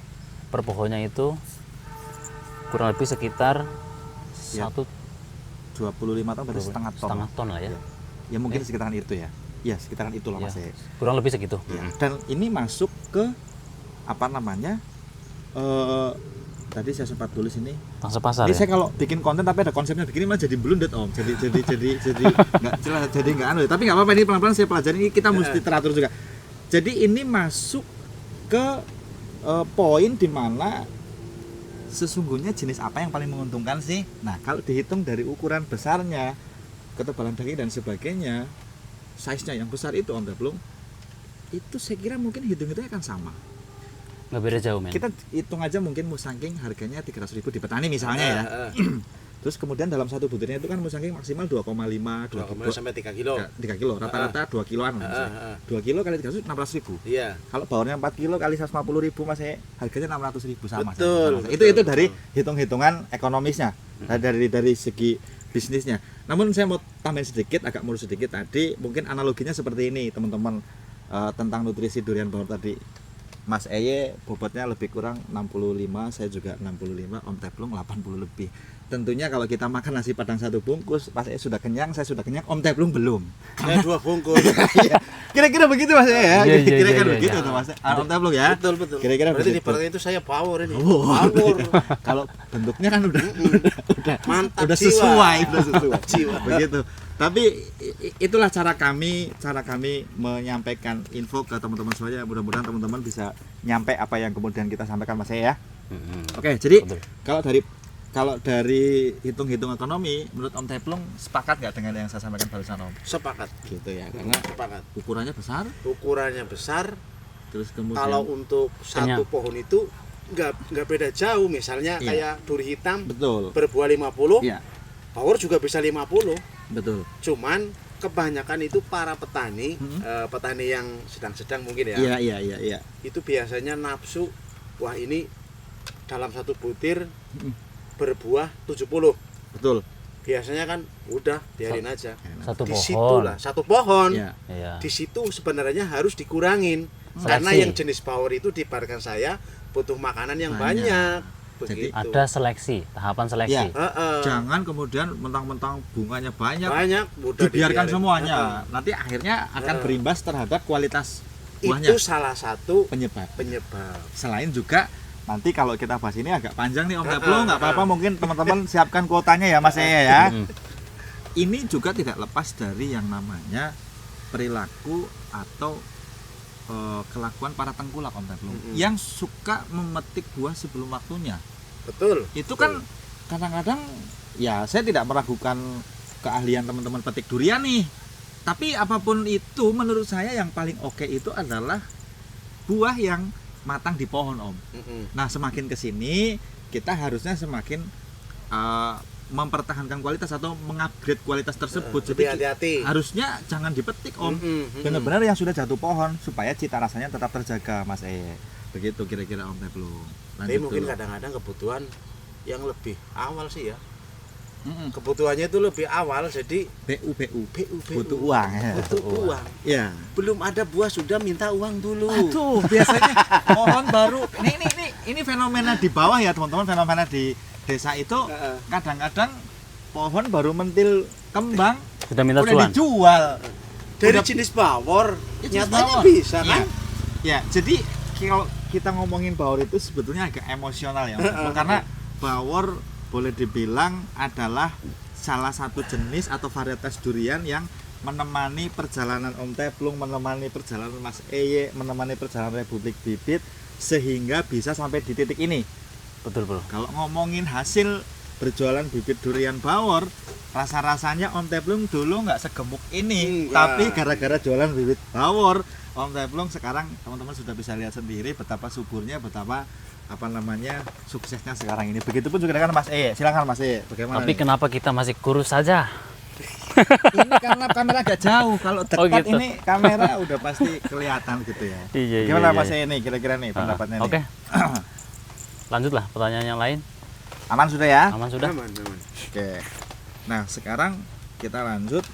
C: per pohonnya itu kurang lebih sekitar
A: Ya, 25 ton berarti setengah ton.
C: Setengah ton lah ya.
A: Ya mungkin sekitaran itu ya. Ya, sekitaran itulah
C: Ya,
A: Mas Eye.
C: kurang lebih segitu.
A: Ya. Dan ini masuk ke apa namanya? Tadi saya sempat tulis ini.
C: Pangsa pasar
A: Ini
C: ya.
A: saya kalau bikin konten tapi ada konsepnya begini malah jadi belundet Om. Jadi nggak jelas, jadi nggak anu. Tapi nggak apa-apa, ini pelan-pelan saya pelajari, ini kita mesti teratur juga. Jadi ini masuk ke poin di mana sesungguhnya jenis apa yang paling menguntungkan sih? Nah, kalau dihitung dari ukuran besarnya, ketebalan daging dan sebagainya, size-nya yang besar itu Om Teplung, itu saya kira mungkin hitung-hitungnya akan sama.
C: Nggak beda jauh men.
A: Kita hitung aja mungkin musangking harganya 300.000 di petani misalnya ya. Terus kemudian dalam satu butirnya itu kan musangking maksimal 2,5
B: 2,5 sampai 3 kilo.
A: 3 kilo, rata-rata 2 kiloan. 2 kilo kali 300 600.000.
B: Iya.
A: Kalau bawornya 4 kilo kali 150.000 Mas, harganya 600.000 sama.
B: Betul,
A: sama.
B: betul,
A: Itu dari
B: betul.
A: hitung-hitungan ekonomisnya. Dari segi bisnisnya. Namun saya mau tambahin sedikit, agak mulus sedikit tadi, mungkin analoginya seperti ini teman-teman, tentang nutrisi durian bawor tadi. Mas Eye bobotnya lebih kurang 65, saya juga 65, Om Teplung 80 lebih. Tentunya kalau kita makan nasi padang satu bungkus, Mas Eye sudah kenyang, saya sudah kenyang, Om Teplung belum.
B: Saya 2 bungkus.
A: Iya. Kira-kira begitu Mas Eye ya.
C: Iya,
A: Kira-kira
C: iya,
A: begitu
C: iya.
A: tuh Mas. Om Teplung ya.
B: Betul, betul.
A: Kira-kira
B: berarti di
A: begitu.
B: perut itu saya power ini.
A: Oh,
B: Power.
A: kalau bentuknya kan udah
B: Mantap
A: udah
B: jiwa.
A: sesuai, udah sesuai.
B: Jiwa.
A: Begitu. Tapi itulah cara kami menyampaikan info ke teman-teman semuanya. Mudah-mudahan teman-teman bisa nyampe apa yang kemudian kita sampaikan Mas ya. Oke, jadi
C: Betul.
A: kalau dari hitung-hitung ekonomi, menurut Om Teplung sepakat nggak dengan yang saya sampaikan barusan Om?
B: Sepakat.
A: Gitu ya, karena
B: Sepakat.
A: ukurannya besar,
B: Ukurannya besar.
A: terus kemudian
B: Kalau untuk
C: Kenyang.
B: satu pohon itu nggak beda jauh. Misalnya
A: Iya.
B: kayak duri hitam
A: betul.
B: berbuah 50,
A: Iya,
B: power juga bisa 50.
A: betul.
B: Cuman kebanyakan itu para petani, petani yang sedang-sedang mungkin ya.
A: Iya.
B: Itu biasanya nafsu, wah ini dalam satu butir berbuah 70.
A: Betul.
B: Biasanya kan udah biarin aja.
C: Satu
B: Di
C: pohon.
B: situlah satu pohon.
A: Iya.
C: Iya.
B: Di situ sebenarnya harus dikurangin. Karena
C: Seleksi.
B: yang jenis power itu diibaratkan saya butuh makanan yang
A: Banyak.
B: banyak.
A: Jadi
B: Begitu.
C: Ada seleksi, tahapan seleksi.
B: Heeh.
A: Jangan kemudian mentang-mentang bunganya banyak
B: banyak udah
A: dibiarkan
B: dibiarin.
A: semuanya.
B: Heeh.
A: Nanti akhirnya akan berimbas terhadap kualitas
B: Itu
A: buahnya.
B: salah satu
A: Penyebab.
B: penyebab.
A: Selain juga nanti kalau kita bahas ini agak panjang nih Om
B: Heeh,
A: Teplo, nggak apa-apa mungkin teman-teman siapkan kuotanya ya Mas Eye ya. Ini juga tidak lepas dari yang namanya perilaku atau kelakuan para tengkulak Om Teplo yang suka memetik buah sebelum waktunya.
B: Betul.
A: Itu kan kadang-kadang ya saya tidak meragukan keahlian teman-teman petik durian nih. Tapi apapun itu menurut saya yang paling oke itu adalah buah yang matang di pohon Om. Nah semakin kesini kita harusnya semakin mempertahankan kualitas atau mengupgrade kualitas tersebut.
B: Lebih
A: Jadi
B: hati-hati.
A: harusnya jangan dipetik Om. Benar-benar yang sudah jatuh pohon supaya cita rasanya tetap terjaga Mas Eye. Begitu kira-kira Om Teplo.
B: Tapi mungkin
A: dulu.
B: kadang-kadang kebutuhan yang lebih awal sih ya.
A: Mm-mm.
B: Kebutuhannya itu lebih awal, jadi
A: BU
B: BU.
A: butuh uang ya.
B: Butuh uang.
A: Ya.
B: Belum ada buah sudah minta uang dulu.
A: Aduh, biasanya pohon baru. Ini fenomena di bawah ya teman-teman, fenomena di desa itu kadang-kadang pohon baru mentil kembang
C: Sudah minta
A: udah
C: cuan.
A: dijual.
B: Dari
A: Udah-
B: jenis bawor,
A: Ya, jenis
B: nyatanya
A: bawor.
B: bisa
A: Iya.
B: kan?
A: Ya, jadi kalau kita ngomongin bawor itu sebetulnya agak emosional ya, Om. Karena bawor boleh dibilang adalah salah satu jenis atau varietas durian yang menemani perjalanan Om Teplung, menemani perjalanan Mas Eye, menemani perjalanan Republik Bibit sehingga bisa sampai di titik ini.
C: Betul, Bro.
A: Kalau ngomongin hasil berjualan bibit durian bawor, rasa-rasanya Om Teplung dulu nggak segemuk ini.
B: Enggak.
A: Tapi gara-gara jualan bibit bawor, Om Teplung sekarang teman-teman sudah bisa lihat sendiri betapa suburnya, betapa suksesnya sekarang ini. Begitupun juga dengan Mas Eye. Silakan Mas Eye, bagaimana?
C: Tapi
A: nih?
C: kenapa kita masih kurus saja?
A: Ini karena kamera agak jauh. Kalau dekat
C: Oh, gitu.
A: ini kamera udah pasti kelihatan gitu ya.
C: Iya,
A: Gimana Mas Eye nih kira-kira nih pendapatnya nih?
C: Oke. Lanjutlah pertanyaan yang lain.
A: Aman sudah ya?
C: Aman sudah?
B: Aman.
A: Oke. Nah, sekarang kita lanjut.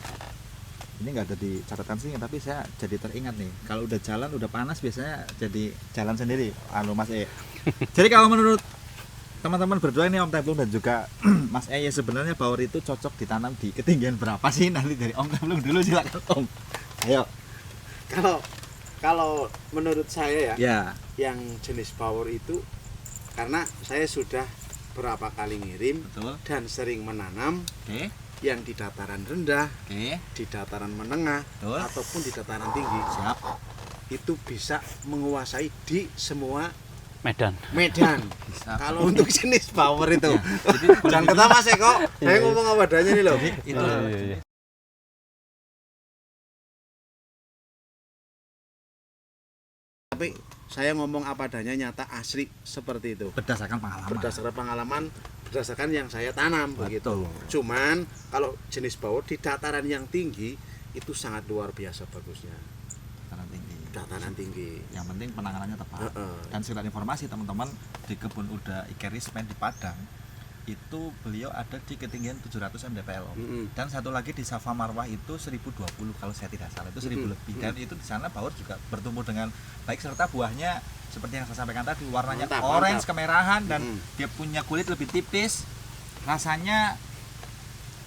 A: Ini nggak ada di catatan sini, tapi saya jadi teringat nih. Kalau udah jalan, udah panas biasanya jadi jalan sendiri. Mas Eye. Jadi kalau menurut teman-teman berdua ini Om Teplung dan juga Mas Eye, sebenarnya bawor itu cocok ditanam di ketinggian berapa sih? Nanti dari Om Teplung dulu silakan Om. Ayo.
B: Kalau menurut saya ya,
A: Ya.
B: yang jenis bawor itu karena saya sudah berapa kali ngirim
A: Betul.
B: dan sering menanam
A: Oke.
B: yang di dataran rendah,
A: Oke.
B: di dataran menengah,
A: Betul.
B: ataupun di dataran tinggi.
A: Siap.
B: Itu bisa menguasai di semua
C: Medan.
B: medan.
A: Bisa.
B: Kalau untuk jenis power itu,
A: Ya, jadi
B: jangan ketawa Mas Eko. Saya ngomong apa adanya nih loh.
A: itu
C: Iya.
B: Tapi saya ngomong apa adanya, nyata asli seperti itu.
A: berdasarkan pengalaman.
B: Berdasarkan pengalaman, berdasarkan yang saya tanam begitu.
A: Betul.
B: Cuman kalau jenis power di dataran yang tinggi itu sangat luar biasa bagusnya.
A: Dataran tinggi.
B: Dataran tinggi.
A: Yang penting penanganannya tepat.
B: Heeh.
A: Dan sekedar informasi teman-teman, di kebun udah Ikerismen di Padang itu beliau ada di ketinggian 700 mdpl Om.
B: Mm-mm.
A: Dan satu lagi di Safa Marwah itu 1020 kalau saya tidak salah, itu 1000 lebih. Dan itu di sana bawor juga bertumbuh dengan baik serta buahnya seperti yang saya sampaikan tadi, warnanya
B: Mantap,
A: orange
B: mantap.
A: kemerahan dan
B: Mm-mm.
A: dia punya kulit lebih tipis. Rasanya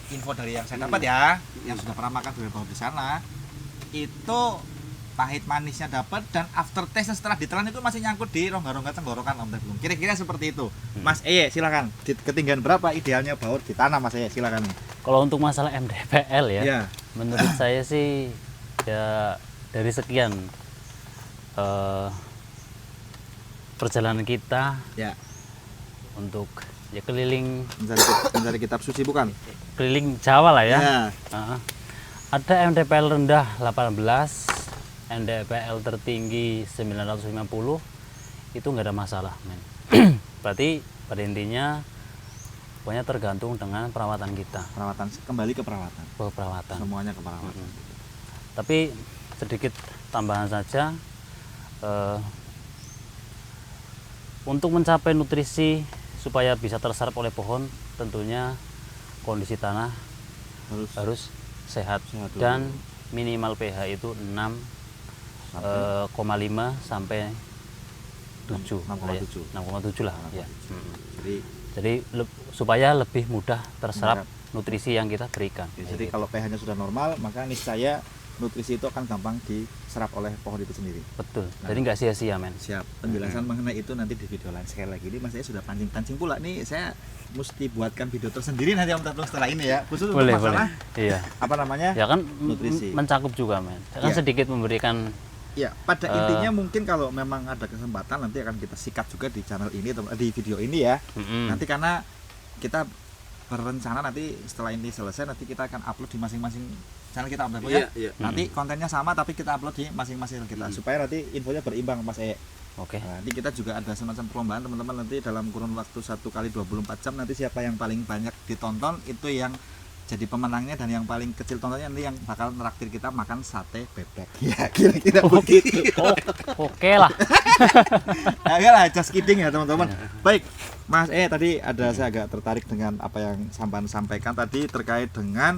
A: info dari yang saya dapat ya, yang sudah pernah makan durian bawor di sana, itu pahit manisnya dapat dan aftertaste setelah ditelan itu masih nyangkut di rongga-rongga tenggorokan Om Teplung. Kira-kira seperti itu. Mas Eye silakan. Di ketinggian berapa idealnya bawor ditanam Mas Eye? Silakan.
C: Kalau untuk masalah MDPL ya,
A: Ya.
C: menurut saya sih ya dari sekian perjalanan kita
A: Ya.
C: untuk ya keliling
A: Mencari kitab suci bukan?
C: Jawa lah ya.
A: Ya.
C: Ada MDPL rendah 18, MDPL tertinggi 950, itu nggak ada masalah, men. Berarti pada intinya Pokoknya tergantung dengan perawatan kita,
A: Perawatan, kembali ke perawatan.
C: perawatan.
A: Semuanya ke perawatan.
C: Tapi sedikit tambahan saja, untuk mencapai nutrisi supaya bisa terserap oleh pohon, tentunya kondisi tanah harus sehat,
A: Sehat dulu.
C: dan minimal pH itu 6,5 sampai 7
A: 6,7.
C: 6,7 lah ya.
A: Jadi
C: Supaya lebih mudah terserap
A: Menyerap.
C: nutrisi yang kita berikan.
A: jadi kalau pH-nya sudah normal, maka niscaya nutrisi itu akan gampang diserap oleh pohon itu sendiri.
C: Betul.
A: Nah.
C: Jadi nggak sia-sia, men.
A: Siap. Penjelasan mengenai itu nanti di video lain. Sekali lagi ini Mas saya sudah pancing-pancing pula nih, saya mesti buatkan video tersendiri nanti Om Teplung setelah ini ya. Khusus untuk masalah
C: Iya.
A: apa namanya?
C: Ya kan
A: Nutrisi.
C: mencakup juga, men. Kan
A: Iya.
C: sedikit memberikan.
A: Ya, pada intinya mungkin kalau memang ada kesempatan nanti akan kita sikat juga di channel ini atau di video ini ya. Nanti karena kita berencana nanti setelah ini selesai nanti kita akan upload di masing-masing channel kita Om Teplung ya.
B: Iya.
A: Nanti kontennya sama tapi kita upload di masing-masing channel kita supaya nanti infonya berimbang Mas
C: Oke.
A: Nah, nanti kita juga ada semacam perlombaan teman-teman, nanti dalam kurun waktu 1 kali 24 jam nanti siapa yang paling banyak ditonton itu yang jadi pemenangnya, dan yang paling kecil tontonnya nanti yang bakal neraktir kita makan sate bebek. Ya kira-kira begitu.
C: Oke lah.
A: Agak lah, just kidding ya teman-teman. Baik, Mas tadi ada saya agak tertarik dengan apa yang Sampan sampaikan tadi terkait dengan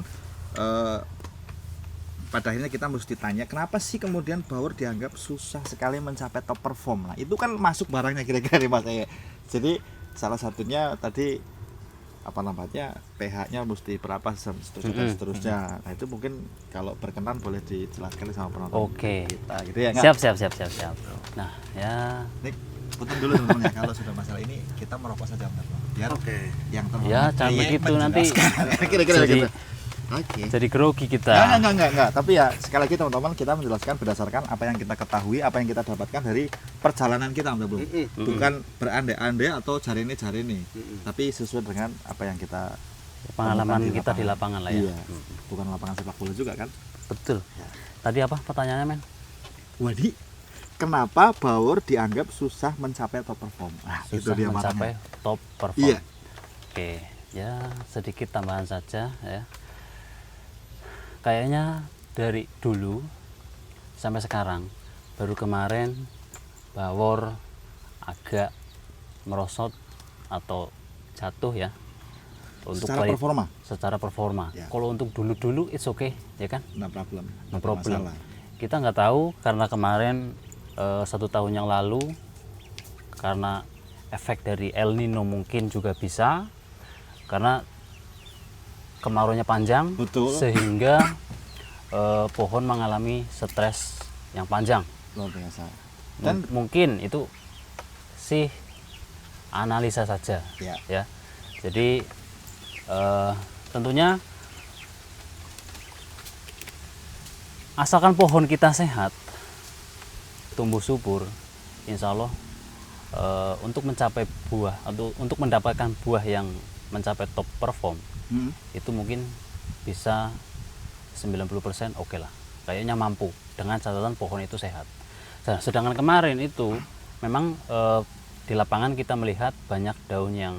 A: pada akhirnya kita mesti tanya kenapa sih kemudian Bauer dianggap susah sekali mencapai top perform. Nah itu kan masuk barangnya kira-kira nih Mas Jadi salah satunya tadi apa namanya pH-nya mesti berapa seterusnya dan seterusnya. Nah itu mungkin kalau berkenan boleh dijelaskan sama penonton
C: Oke.
A: kita gitu ya. Nggak?
C: Siap. Nah, ya.
A: Nik, putar dulu teman-teman ya, kalau sudah masalah ini kita merokok saja biar yang terhormat
C: Ya, jangan begitu nanti.
A: Kira-kira
C: Jadi,
A: gitu. Oke.
C: jadi grogi kita.
A: Enggak. Tapi ya sekali lagi teman-teman kita menjelaskan berdasarkan apa yang kita ketahui, apa yang kita dapatkan dari perjalanan kita, belum. Bukan berandai-andai atau cari ini. Tapi sesuai dengan apa yang kita
C: Pengalaman
A: temukan
C: kita di lapangan lah ya.
A: Iya. Bukan lapangan sepak bola juga kan?
C: Betul.
A: Ya.
C: Tadi apa pertanyaannya, men?
A: Wadi, kenapa Bauer dianggap susah mencapai top perform? Nah, itu
C: Susah
A: dia
C: mencapai
A: makanya.
C: top perform.
A: Iya.
C: Oke, ya sedikit tambahan saja ya. Kayaknya dari dulu sampai sekarang, baru kemarin Bauer agak merosot atau jatuh ya untuk secara performa.
A: Ya.
C: Kalau untuk dulu it's okay ya kan,
A: No problem.
C: no problem.
A: Masalah.
C: Kita nggak tahu karena kemarin 1 tahun yang lalu karena efek dari El Nino mungkin juga bisa, karena kemaraunya panjang.
A: Betul.
C: Sehingga pohon mengalami stres yang panjang.
A: Luar biasa.
C: Dan mungkin itu sih analisa saja ya. Jadi tentunya asalkan pohon kita sehat, tumbuh subur, insya Allah untuk mencapai buah, untuk mendapatkan buah yang mencapai top perform, itu mungkin bisa 90% oke lah, kayaknya mampu dengan catatan pohon itu sehat. Nah, sedangkan kemarin itu memang di lapangan kita melihat banyak daun yang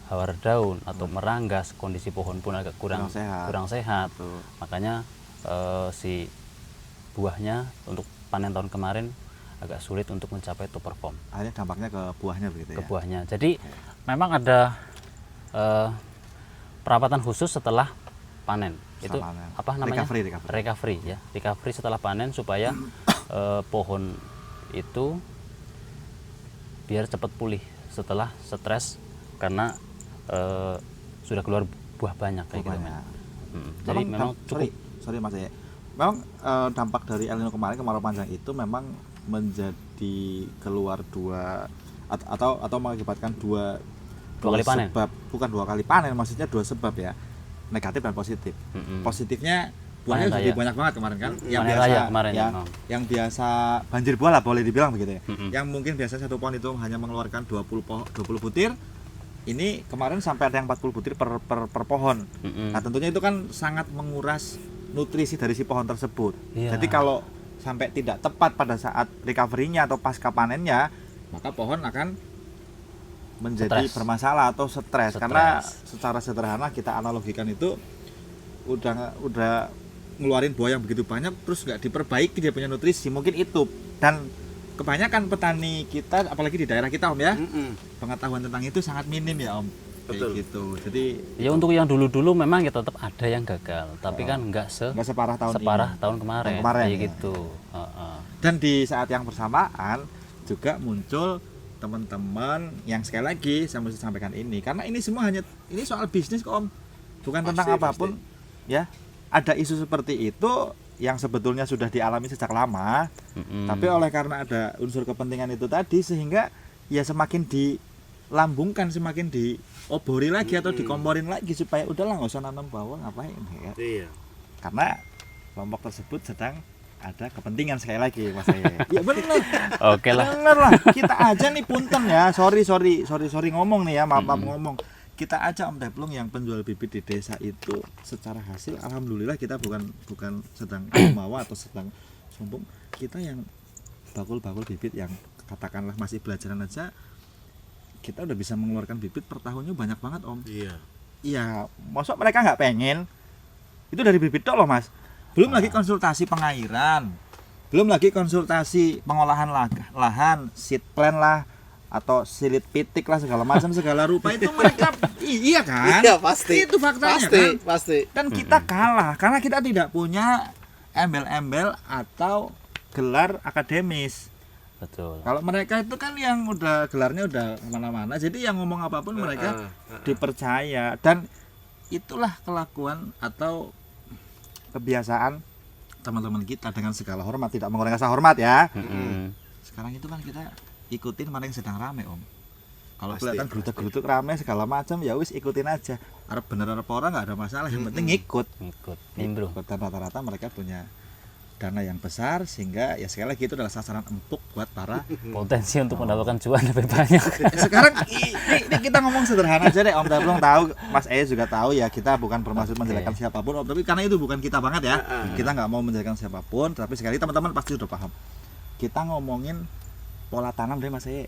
C: hawar daun atau meranggas, kondisi pohon pun agak kurang sehat.
A: Betul.
C: Makanya si buahnya untuk panen tahun kemarin agak sulit untuk mencapai top perform.
A: Akhirnya dampaknya ke buahnya begitu ya.
C: Ke buahnya. Jadi memang ada perawatan khusus setelah panen. Itu
A: panen.
C: apa namanya?
A: Recovery.
C: Ya. Recovery setelah panen supaya pohon itu biar cepat pulih setelah stres karena sudah keluar buah banyak kayak gitu, men. Jadi memang cukup.
A: Sorry Mas ya. Memang dampak dari El Nino kemarin, kemarau panjang itu memang menjadi keluar atau mengakibatkan dua
C: kali panen.
A: Sebab, bukan 2 kali panen, maksudnya 2 sebab ya, negatif dan positif. Positifnya buahnya jadi banyak banget kemarin kan, yang biasa
C: kemarin,
A: yang biasa banjir buah lah boleh dibilang begitu ya. Yang mungkin biasa satu pohon itu hanya mengeluarkan 20 butir, ini kemarin sampai ada yang 40 butir per pohon. Nah tentunya itu kan sangat menguras nutrisi dari si pohon tersebut. Jadi kalau sampai tidak tepat pada saat recovery-nya atau pasca panennya, maka pohon akan menjadi
C: Stres.
A: bermasalah atau stres.
C: Stres.
A: Karena secara sederhana kita analogikan itu udah ngeluarin buah yang begitu banyak terus nggak diperbaiki dia punya nutrisi, mungkin itu. Dan kebanyakan petani kita apalagi di daerah kita Om ya, pengetahuan tentang itu sangat minim ya Om. Kayak
B: Betul.
A: gitu. Jadi
C: Ya untuk yang dulu-dulu memang ya tetap ada yang gagal, tapi kan nggak
A: nggak separah tahun
C: separah
A: ini.
C: tahun kemarin,
A: Tahun kemarin,
C: kayak
A: ya.
C: gitu. Heeh.
A: Dan di saat yang bersamaan juga muncul teman-teman yang sekali lagi saya mesti sampaikan ini, karena ini semua hanya ini soal bisnis kok Om, bukan
B: Pasti,
A: tentang apapun ya. Ada isu seperti itu yang sebetulnya sudah dialami sejak lama, tapi oleh karena ada unsur kepentingan itu tadi sehingga ya semakin dilambungkan, semakin diobori lagi atau dikomporin lagi supaya udahlah nggak usah nanam bawang ngapain ya.
B: Iya.
A: Karena kelompok tersebut sedang ada kepentingan sekali lagi Mas Eye. Ya benar.
C: Oke lah.
A: Bener lah, kita aja nih punten ya, sorry ngomong nih ya, maaf ngomong. Kita aja Om Teplung yang penjual bibit di desa itu secara hasil alhamdulillah kita bukan sedang jumawa atau sedang sombong, kita yang bakul-bakul bibit yang katakanlah masih belajaran aja kita udah bisa mengeluarkan bibit per tahunnya banyak banget Om.
B: Iya.
A: Iya, maksud mereka nggak pengen itu dari bibit tok loh Mas. Belum lagi konsultasi pengairan, belum lagi konsultasi pengolahan lahan, seed plan lah, atau silit pitik lah segala macam segala rupa itu mereka iya kan?
B: Iya pasti.
A: Itu faktanya
B: Pasti,
A: kan.
B: pasti.
A: Dan kita kalah karena kita tidak punya embel-embel atau gelar akademis.
C: Betul.
A: Kalau mereka itu kan yang udah gelarnya udah kemana-mana, jadi yang ngomong apapun mereka dipercaya. Dan itulah kelakuan atau kebiasaan teman-teman kita dengan segala hormat, tidak mengurangi rasa hormat ya. Sekarang itu kan kita ikutin mana yang sedang rame Om. Kalau
B: Pasti,
A: kelihatan gerutuk-gerutuk rame segala macam ya wis ikutin aja. Arep bener arep orang nggak ada masalah, yang penting ngikut.
C: Nimbrung.
A: Dan rata-rata mereka punya dana yang besar sehingga ya sekali lagi itu adalah sasaran empuk buat para
C: Potensi untuk mendapatkan cuan lebih banyak.
A: sekarang ini kita ngomong sederhana aja deh Om Teplung tahu, Mas Eye juga tahu ya, kita bukan bermaksud menjelekkan siapapun Om, tapi karena itu bukan kita banget ya. Kita nggak mau menjelekkan siapapun, tapi sekali teman-teman pasti udah paham. Kita ngomongin pola tanam deh Mas Eye.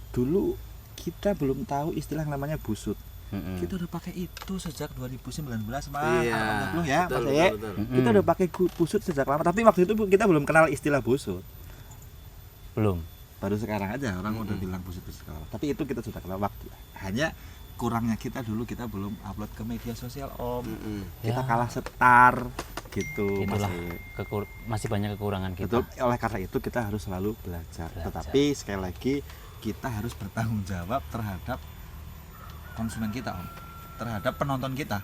A: Dulu kita belum tahu istilah yang namanya busut. Kita udah pakai itu sejak 2019 Mas.
B: Iya.
A: Belum ya
B: Betul,
A: Mas Eye.
B: betul.
A: Kita udah pakai busut sejak lama, tapi waktu itu kita belum kenal istilah busut.
C: Belum.
A: Baru sekarang aja orang udah bilang busut sekarang. Tapi itu kita sudah kenal waktu. Hanya kurangnya kita dulu kita belum upload ke media sosial Om. Kita
C: Ya.
A: kalah setar gitu Mas
C: Itulah
A: Eye.
C: masih banyak kekurangan kita.
A: Betul, oleh karena itu kita harus selalu belajar. Tetapi sekali lagi kita harus bertanggung jawab terhadap konsumen kita Om, terhadap penonton kita.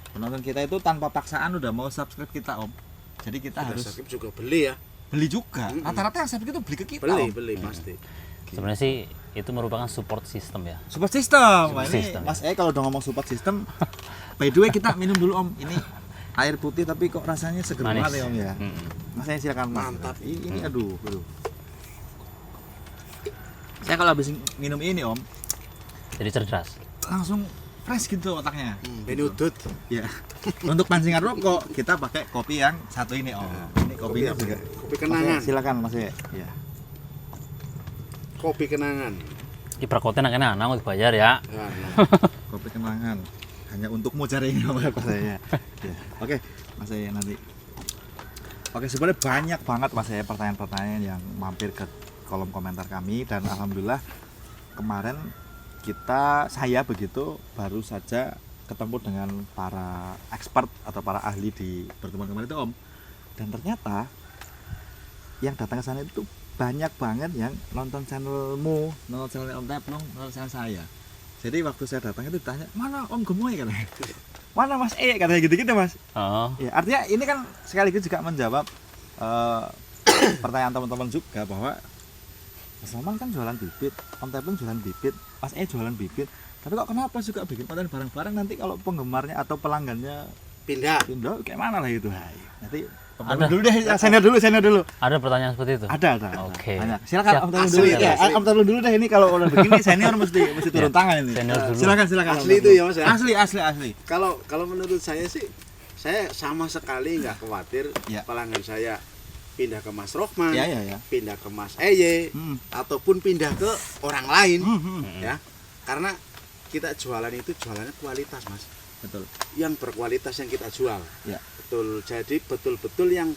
A: Penonton kita itu tanpa paksaan udah mau subscribe kita Om. Jadi kita harus
B: Subscribe juga beli ya.
A: beli juga. Rata-rata yang subscribe itu beli ke kita
B: Beli,
A: Om.
B: beli pasti.
C: Sebenarnya sih itu merupakan support system ya.
A: Support system. Wah, ini
C: system,
A: Mas Eye kalau udah ngomong support system, by the way kita minum dulu Om. Ini air putih tapi kok rasanya seger
C: Manis.
A: banget ya Om ya. Mas Eye silakan Mas.
B: Mantap.
A: Ini aduh. Saya kalau habis minum ini Om,
C: Jadi cerdas.
A: langsung fresh gitu otaknya.
B: Beni udut.
A: Ya. Untuk pancingan rokok kita pakai kopi yang satu ini Om. Ini kopinya
B: Kopi
A: juga.
B: Kopi kenangan.
A: Silakan Mas Eye. Ya.
B: Kopi kenangan.
C: Di perkoten akhirnya anak mau dibayar ya.
B: Nah,
A: Kopi kenangan. Hanya untukmu cari ini Mas Eye. Ya. Oke, Mas Eye nanti. Oke, sebenarnya banyak banget Mas Eye pertanyaan-pertanyaan yang mampir ke kolom komentar kami, dan alhamdulillah kemarin saya begitu baru saja ketemu dengan para expert atau para ahli di pertemuan kemarin itu Om, dan ternyata yang datang ke sana itu banyak banget yang nonton channelmu, nonton channel Om Teplung, nonton channel saya. Jadi waktu saya datang itu ditanya, mana Om Gemoy katanya, mana Mas katanya gitu-gitu Mas.
C: Oh.
A: Ya, artinya ini kan sekaligus juga menjawab pertanyaan teman-teman juga bahwa Mas Roman kan jualan bibit, Om Teplung jualan bibit, Mas jualan bibit. Tapi kok kenapa suka bikin konten bareng-bareng, nanti kalau penggemarnya atau pelanggannya
B: pindah.
A: pindah kayak mana lah itu. Nanti
C: Ada.
A: dulu deh, senior dulu.
C: Ada pertanyaan seperti itu?
A: Ada.
C: Oke.
A: Tanya. Silakan
C: Siap.
A: Om Teplung
B: Asli,
A: dulu.
B: ya,
A: Ya,
B: asli.
A: Om Teplung dulu deh, ini kalau udah begini senior mesti turun tangan ini.
C: Senior dulu.
A: Silakan. Om
B: Asli itu
A: Teplung.
B: ya, Mas, ya?
A: Asli.
B: Kalau menurut saya sih, saya sama sekali nggak khawatir
A: Ya.
B: pelanggan saya pindah ke Mas Rohman,
A: Ya.
B: pindah ke Mas Eye,
A: Hmm.
B: ataupun pindah ke orang lain, ya. Karena kita jualan itu jualannya kualitas, Mas.
A: Betul.
B: Yang berkualitas yang kita jual.
A: Ya.
B: Betul. Jadi betul-betul yang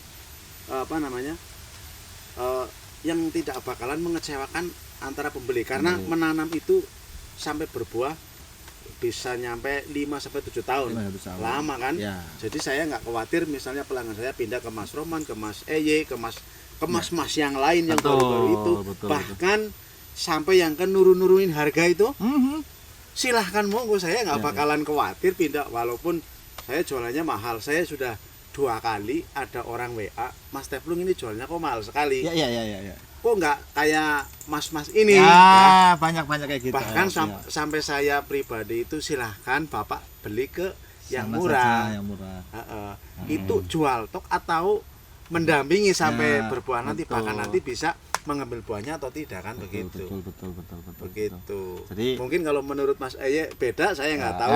B: yang tidak bakalan mengecewakan antara pembeli, karena menanam itu sampai berbuah bisa nyampe 5 sampai 7 tahun.
A: 5 tahun.
B: Lama kan?
A: Ya.
B: Jadi saya nggak khawatir misalnya pelanggan saya pindah ke Mas Roman, ke Mas Eye, ke Mas Mas yang lain yang
A: Betul,
B: baru-baru itu.
A: betul,
B: Bahkan sampai yang nurun-nurunin harga itu, silahkan monggo, saya nggak
A: Ya,
B: bakalan khawatir pindah, walaupun saya jualannya mahal. Saya sudah 2 kali ada orang WA, Mas Teplung ini jualnya kok mahal sekali.
A: Ya.
B: Kok nggak kayak mas-mas ini?
A: Ya, banyak kayak gitu.
B: Bahkan
A: Ya.
B: sampai saya pribadi itu silahkan Bapak beli ke yang
A: Sama
B: murah.
A: saja, yang murah.
B: Itu jual tok atau mendampingi sampai
A: Ya,
B: berbuah nanti,
A: betul.
B: bahkan nanti bisa mengambil buahnya atau tidak kan, begitu.
A: Betul.
B: Begitu.
A: Jadi
B: Mungkin kalau menurut Mas Eye beda, saya nggak tahu.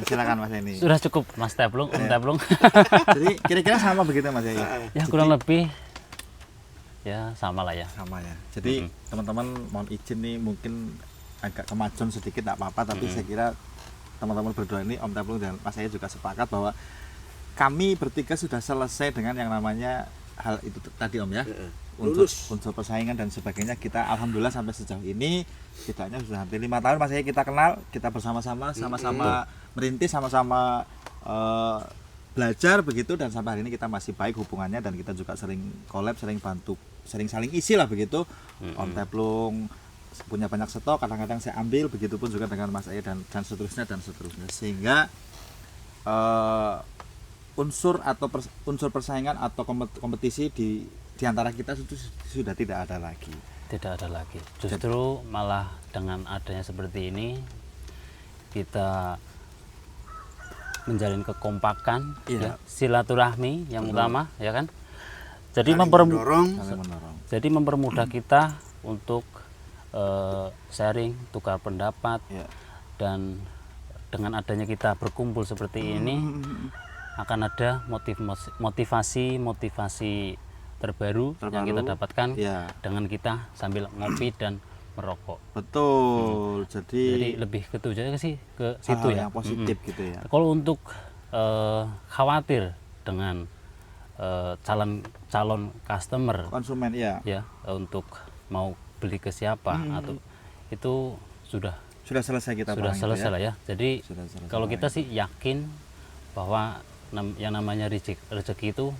A: silakan Mas ini.
C: Sudah cukup Mas Teplung, Om Teplung.
A: Jadi kira-kira sama begitu Mas ya.
C: Ya kurang lebih ya sama lah ya.
A: Sama ya. Jadi teman-teman mohon izin nih, mungkin agak kemajuan sedikit tidak apa-apa, tapi saya kira teman-teman berdua ini, Om Teplung dan Mas saya juga sepakat bahwa kami bertiga sudah selesai dengan yang namanya hal itu tadi Om ya. Unsur persaingan dan sebagainya, kita alhamdulillah sampai sejauh ini tidaknya sudah hampir 5 tahun Mas saya kita kenal, kita bersama-sama merintis, sama-sama belajar begitu, dan sampai hari ini kita masih baik hubungannya, dan kita juga sering collab, sering bantu, sering saling isi lah begitu. Om Teplung punya banyak stok, kadang-kadang saya ambil, begitupun juga dengan Mas Aya dan seterusnya, sehingga unsur persaingan atau kompetisi di antara kita itu sudah tidak ada lagi.
C: Tidak ada lagi. Justru malah dengan adanya seperti ini kita menjalin kekompakan, ya, silaturahmi yang utama, ya kan. Jadi
B: mendorong.
C: Jadi mempermudah kita untuk sharing, tukar pendapat, dan dengan adanya kita berkumpul seperti ini akan ada motivasi terbaru yang kita dapatkan dengan kita sambil ngopi dan merokok.
A: Betul. Jadi
C: lebih ke situ ya.
A: Yang positif gitu ya.
C: Kalau untuk khawatir dengan calon customer,
A: konsumen ya,
C: untuk mau beli ke siapa atau itu sudah
A: selesai kita
C: sudah selesai lah ya. Jadi kalau kita sih yakin bahwa yang namanya rezeki itu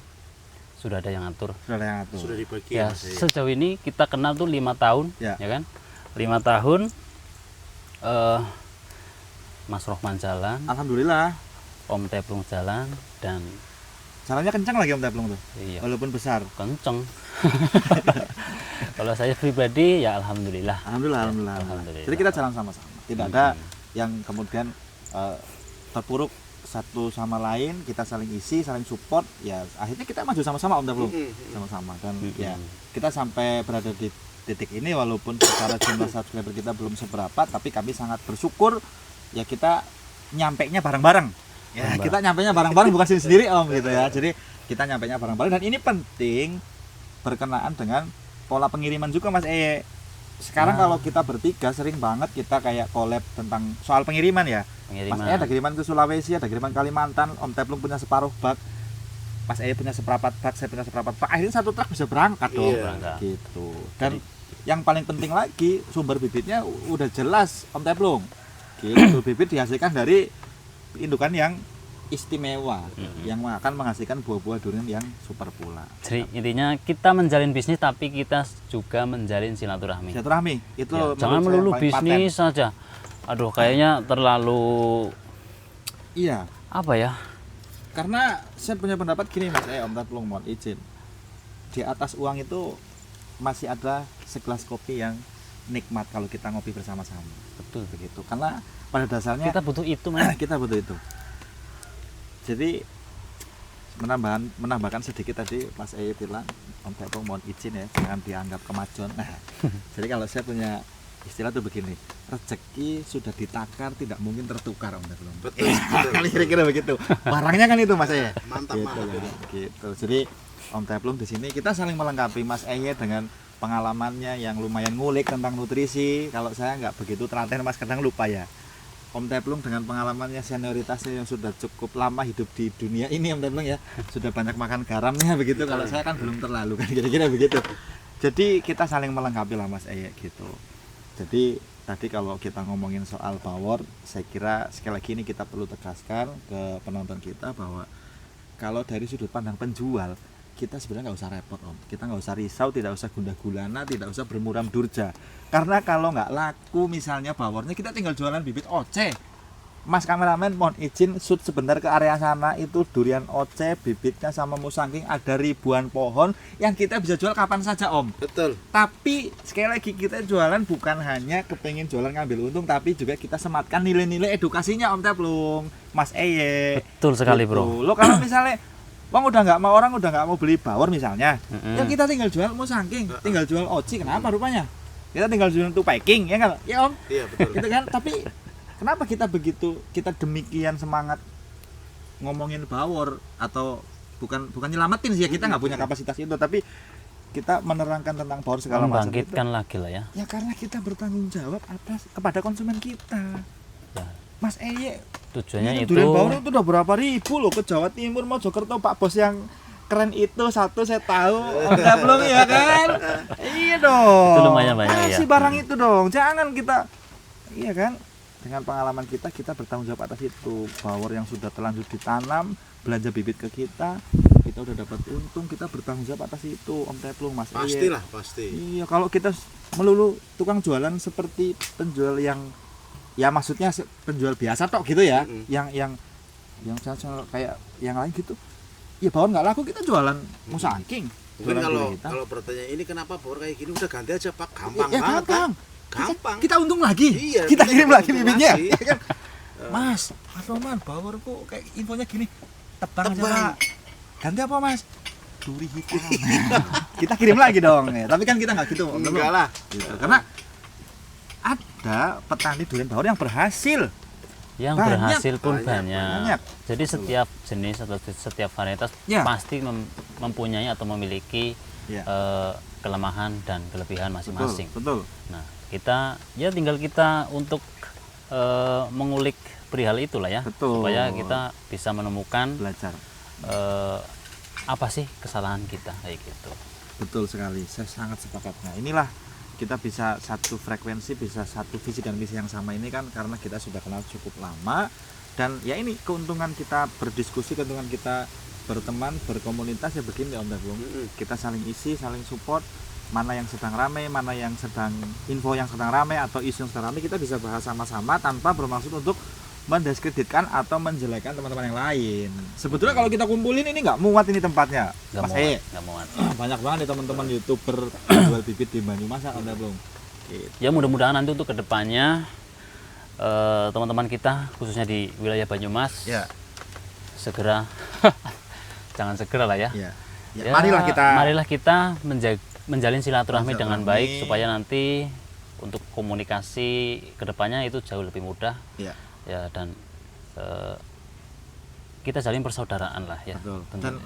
C: sudah ada yang atur.
B: Sudah dibagi
C: ya. Sejauh ini kita kenal tuh 5 tahun, ya kan? 5 tahun Mas Rohman jalan,
A: alhamdulillah.
C: Om Teplung jalan, dan
A: jalannya kencang lagi Om Teplung tuh.
C: Iya.
A: Walaupun besar.
C: Kenceng. Kalau saya pribadi ya alhamdulillah.
A: Alhamdulillah. Jadi kita jalan sama-sama. Tidak ada yang kemudian terpuruk satu sama lain, kita saling isi, saling support, ya akhirnya kita maju sama-sama Om Teplung. Sama-sama, dan ya kita sampai berada di titik ini walaupun secara jumlah subscriber kita belum seberapa, tapi kami sangat bersyukur ya kita nyampainya bareng-bareng. Ya, kita nyampainya bareng-bareng, bukan sendiri Om gitu ya. Jadi kita nyampainya bareng-bareng, dan ini penting berkenaan dengan pola pengiriman juga Mas Eye. Sekarang kalau kita bertiga sering banget kita kayak collab tentang soal pengiriman ya. Mas Eye ada kiriman ke Sulawesi, ada kiriman Kalimantan, Om Teplung punya separuh bak, Mas Eye punya seperempat bak, saya punya seperempat bak. Akhirnya satu truk bisa berangkat dong. Gitu. Dan yang paling penting lagi, sumber bibitnya udah jelas Om Teplung. Gitu. Bibit dihasilkan dari indukan yang istimewa, yang akan menghasilkan buah-buah durian yang super pula.
C: Jadi intinya kita menjalin bisnis, tapi kita juga menjalin silaturahmi.
A: Silaturahmi itu
C: ya, jangan melulu bisnis saja. Aduh, kayaknya terlalu apa ya?
A: Karena saya punya pendapat gini Mas, Om Teplung mohon izin. Di atas uang itu masih ada segelas kopi yang nikmat kalau kita ngopi bersama-sama.
C: Betul
A: begitu. Karena pada dasarnya
C: kita butuh itu, Mas.
A: Kita butuh itu. Jadi menambahkan sedikit tadi Mas Eye bilang, Om Teplung mohon izin ya, jangan dianggap kemajuan. Nah, jadi kalau saya punya istilah tuh begini, rezeki sudah ditakar tidak mungkin tertukar Om Teplung.
B: Betul.
A: Kira-kira begitu. Barangnya kan itu Mas Eye.
B: Mantap
A: gitu. Jadi Om Teplung di sini kita saling melengkapi, Mas Eye dengan pengalamannya yang lumayan ngulik tentang nutrisi. Kalau saya nggak begitu telaten Mas, kadang lupa ya. Om Teplung dengan pengalamannya, senioritasnya yang sudah cukup lama hidup di dunia ini Om Teplung ya, sudah banyak makan garamnya begitu. Kalau saya kan belum terlalu kan, kira-kira begitu. Jadi kita saling melengkapi lah Mas Eye gitu. Jadi tadi kalau kita ngomongin soal power, saya kira sekali lagi ini kita perlu tegaskan ke penonton kita bahwa kalau dari sudut pandang penjual, kita sebenarnya nggak usah repot Om, kita nggak usah risau, tidak usah gundah gulana, tidak usah bermuram durja. Karena kalau nggak laku misalnya bawornya, kita tinggal jualan bibit oce. Mas kameramen mohon izin shoot sebentar ke area sana, itu durian oce, bibitnya sama musangking, ada ribuan pohon yang kita bisa jual kapan saja Om.
B: Betul.
A: Tapi sekali lagi kita jualan bukan hanya kepengen jualan ngambil untung, tapi juga kita sematkan nilai-nilai edukasinya Om Teplung, Mas Eye.
C: Betul sekali
A: Gitu.
C: bro.
A: Lo kalau misalnya orang udah nggak mau beli bawor misalnya, ya kita tinggal jual musangking, tinggal jual oci, kenapa rupanya? Kita tinggal jual itu packing, ya kan? Ya Om.
B: Iya betul.
A: Gitu kan? Tapi kenapa kita demikian semangat ngomongin bawor, atau bukan nyelamatin sih ya, kita nggak punya kapasitas itu, tapi kita menerangkan tentang bawor segala macam itu.
C: Membangkitkan lagi lah ya.
A: Ya karena kita bertanggung jawab kepada konsumen kita.
C: Ya.
A: Mas Eye,
C: Tujuannya
A: ini
C: itu
A: durian bawor itu udah berapa ribu loh ke Jawa Timur, Mojokerto, Pak Bos yang keren itu satu saya tahu. Udah belum ya kan? Iya dong.
C: Itu lumayan banyak ya.
A: Kasih barang itu dong. Jangan kita, iya kan? Dengan pengalaman kita bertanggung jawab atas itu. Bawor yang sudah terlanjur ditanam, belanja bibit ke kita udah dapat untung, kita bertanggung jawab atas itu Om Teplung, Mas Eye.
B: Pastilah, pasti.
A: Iya, kalau kita melulu tukang jualan seperti penjual yang, ya maksudnya penjual biasa tok gitu ya, yang kayak yang lain gitu, ya bawor nggak laku kita jualan musangking.
B: Mungkin kalau pertanyaan ini kenapa bawor kayak gini, udah ganti aja Pak, gampang
A: ya,
B: banget
A: gampang.
B: Kan? Gampang.
A: Kita untung lagi.
B: Iya,
A: kita kirim lagi bibitnya.
B: lagi.
A: Ya kan? Mas Roman, bawor kok kayak infonya gini, tebang aja Pak. Ganti apa Mas? Duri hitam. Kita kirim lagi dong. Ya. Tapi kan kita nggak gitu.
B: Enggak lah.
A: Gitu. Karena ada petani durian bawor yang berhasil.
C: yang
A: banyak,
C: berhasil pun
A: banyak.
C: Jadi setiap jenis atau setiap varietas
A: Ya.
C: pasti mempunyai atau memiliki
A: Ya.
C: kelemahan dan kelebihan masing-masing.
A: Betul.
C: Nah, kita tinggal kita untuk mengulik perihal itulah ya,
A: Betul.
C: supaya kita bisa menemukan
A: Belajar.
C: apa sih kesalahan kita kayak gitu.
A: Betul sekali. Saya sangat sepakat. Nah, inilah kita bisa satu frekuensi, bisa satu visi dan misi yang sama ini kan karena kita sudah kenal cukup lama, dan ya ini keuntungan kita berdiskusi, keuntungan kita berteman, berkomunitas ya begini Om Teplung. Kita saling isi, saling support, mana yang sedang ramai, mana yang sedang info yang sedang ramai atau isu yang sedang ramai, kita bisa bahas sama-sama tanpa bermaksud untuk mendiskreditkan atau menjelekkan teman-teman yang lain. Sebetulnya kalau kita kumpulin ini nggak muat ini tempatnya,
C: Nggak
A: Mas
C: muat,
A: Eye.
C: nggak muat.
A: Banyak banget nih teman-teman YouTuber jual bibit di Banyumas Om Teplung. Gitu.
C: Ya mudah-mudahan nanti untuk kedepannya teman-teman kita khususnya di wilayah Banyumas
A: Ya.
C: segera jangan segera lah ya.
A: Ya.
C: Ya,
A: Marilah kita
C: menjalin silaturahmi dengan
A: Silaturahmi.
C: baik supaya nanti untuk komunikasi kedepannya itu jauh lebih mudah
A: ya,
C: ya, dan kita jalin persaudaraan lah ya.
A: betul.
C: tentunya.
A: Dan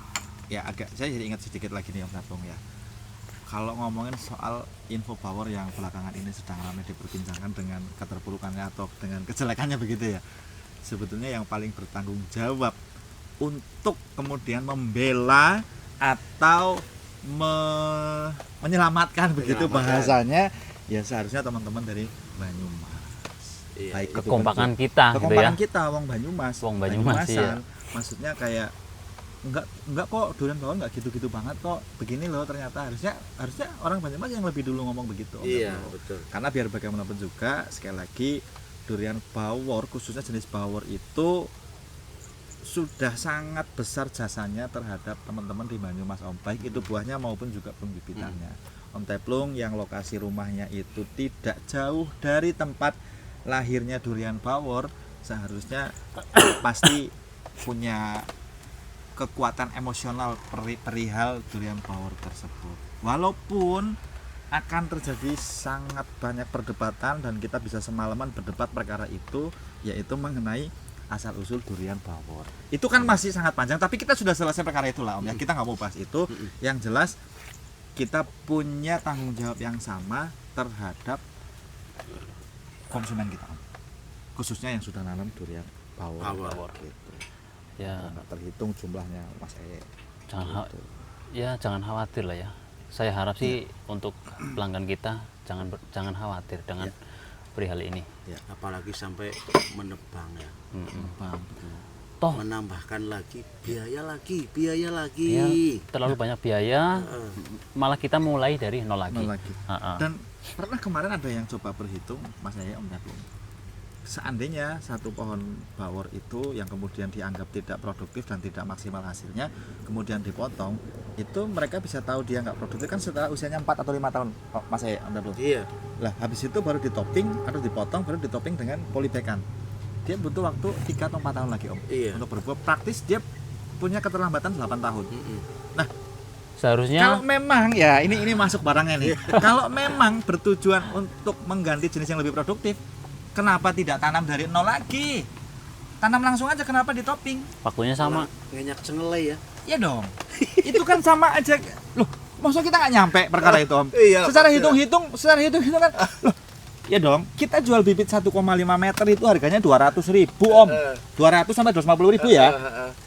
A: ya saya jadi ingat sedikit lagi nih Om Teplung ya. Kalau ngomongin soal info power yang belakangan ini sedang ramai diperbincangkan dengan keterpurukannya atau dengan kejelekannya begitu ya. Sebetulnya yang paling bertanggung jawab untuk kemudian membela atau menyelamatkan begitu bahasanya ya seharusnya teman-teman dari Banyumas.
B: Iya,
A: Baik itu
C: Kekompakan kita gitu ya.
A: kekompakan kita wong Banyumas.
C: Wong Banyumas,
A: Banyumasan.
C: iya.
A: Maksudnya kayak enggak kok durian bawor enggak gitu-gitu banget kok. Begini loh ternyata harusnya orang Banyumas yang lebih dulu ngomong begitu.
B: Iya,
A: Om.
B: betul.
A: Karena biar bagaimanapun juga sekali lagi durian bawor khususnya jenis bawor itu sudah sangat besar jasanya terhadap teman-teman di Banyumas Om, baik itu buahnya maupun juga pembibitannya. Om Teplung yang lokasi rumahnya itu tidak jauh dari tempat lahirnya durian bawor, seharusnya pasti punya kekuatan emosional perihal durian bawor tersebut. Walaupun akan terjadi sangat banyak perdebatan dan kita bisa semalaman berdebat perkara itu, yaitu mengenai asal usul durian bawor. Itu kan masih sangat panjang, tapi kita sudah selesai perkara itulah Om ya. Kita nggak mau bahas itu. Yang jelas kita punya tanggung jawab yang sama terhadap konsumen kita, khususnya yang sudah nanam durian bawor. Gitu.
C: Ya
A: Nggak terhitung jumlahnya Mas Eye.
C: jangan khawatir lah ya. Saya harap sih untuk pelanggan kita jangan khawatir dengan perihal ini.
B: Ya, apalagi sampai menebang ya.
A: Bang, betul.
C: Toh
B: Menambahkan lagi biaya lagi.
C: ya, terlalu banyak biaya, malah kita mulai dari nol lagi.
A: Nol lagi. Dan pernah kemarin ada yang coba berhitung Mas Eye, Om Daplung. Seandainya satu pohon bawor itu yang kemudian dianggap tidak produktif dan tidak maksimal hasilnya, kemudian dipotong, itu mereka bisa tahu dia nggak produktif kan setelah usianya 4 atau 5 tahun, Mas Eye, Om Daplung.
B: Iya.
A: Lah habis itu baru ditopping atau dipotong, baru ditopping dengan polybagan. Dia butuh waktu 3 atau 4 tahun lagi, Om.
B: Iya.
A: Untuk berbuah praktis dia punya keterlambatan 8 tahun. Nah,
C: Seharusnya
A: kalau memang ya ini masuk barangnya nih. Kalau memang bertujuan untuk mengganti jenis yang lebih produktif, kenapa tidak tanam dari nol lagi? Tanam langsung aja, kenapa ditopping?
C: waktunya sama.
B: Ngenyak cengelai ya.
A: Iya dong. Itu kan sama aja. Loh, maksud kita nggak nyampe perkara itu, Om.
B: Iya,
A: secara
B: pasti.
A: hitung-hitung kan. Loh, ya dong, kita jual bibit 1,5 meter itu harganya 200.000, Om. 200 sampai 250.000 ya.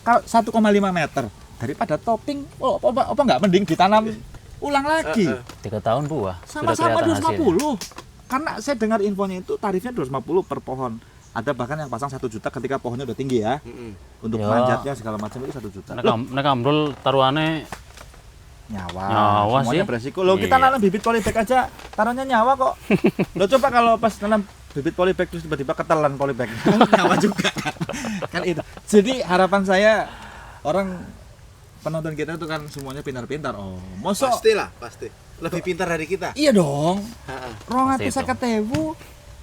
A: Kalau 1,5 meter daripada topping, apa nggak mending ditanam ulang lagi?
C: 3 tahun buah sudah
A: Sama-sama
C: kelihatan hasilnya.
A: 250. Karena saya dengar infonya itu tarifnya 250 per pohon. Ada bahkan yang pasang 1 juta ketika pohonnya udah tinggi ya. Untuk
C: Ya.
A: manjatnya segala macam itu 1 juta.
C: Nek ambrol taruhannya
A: Nyawa semuanya
C: sih.
A: beresiko. Loh, kita
C: Iya.
A: nanam bibit polybag aja taruhnya nyawa kok. Loh, coba kalau pas nanam bibit polybag terus tiba-tiba ketelan polybag. Nyawa juga. Kan itu. Jadi harapan saya orang penonton kita itu kan semuanya pintar-pintar. Oh, mosok
B: Pasti. Lebih pintar dari kita.
A: iya dong.
C: Pasti itu.
A: 250.000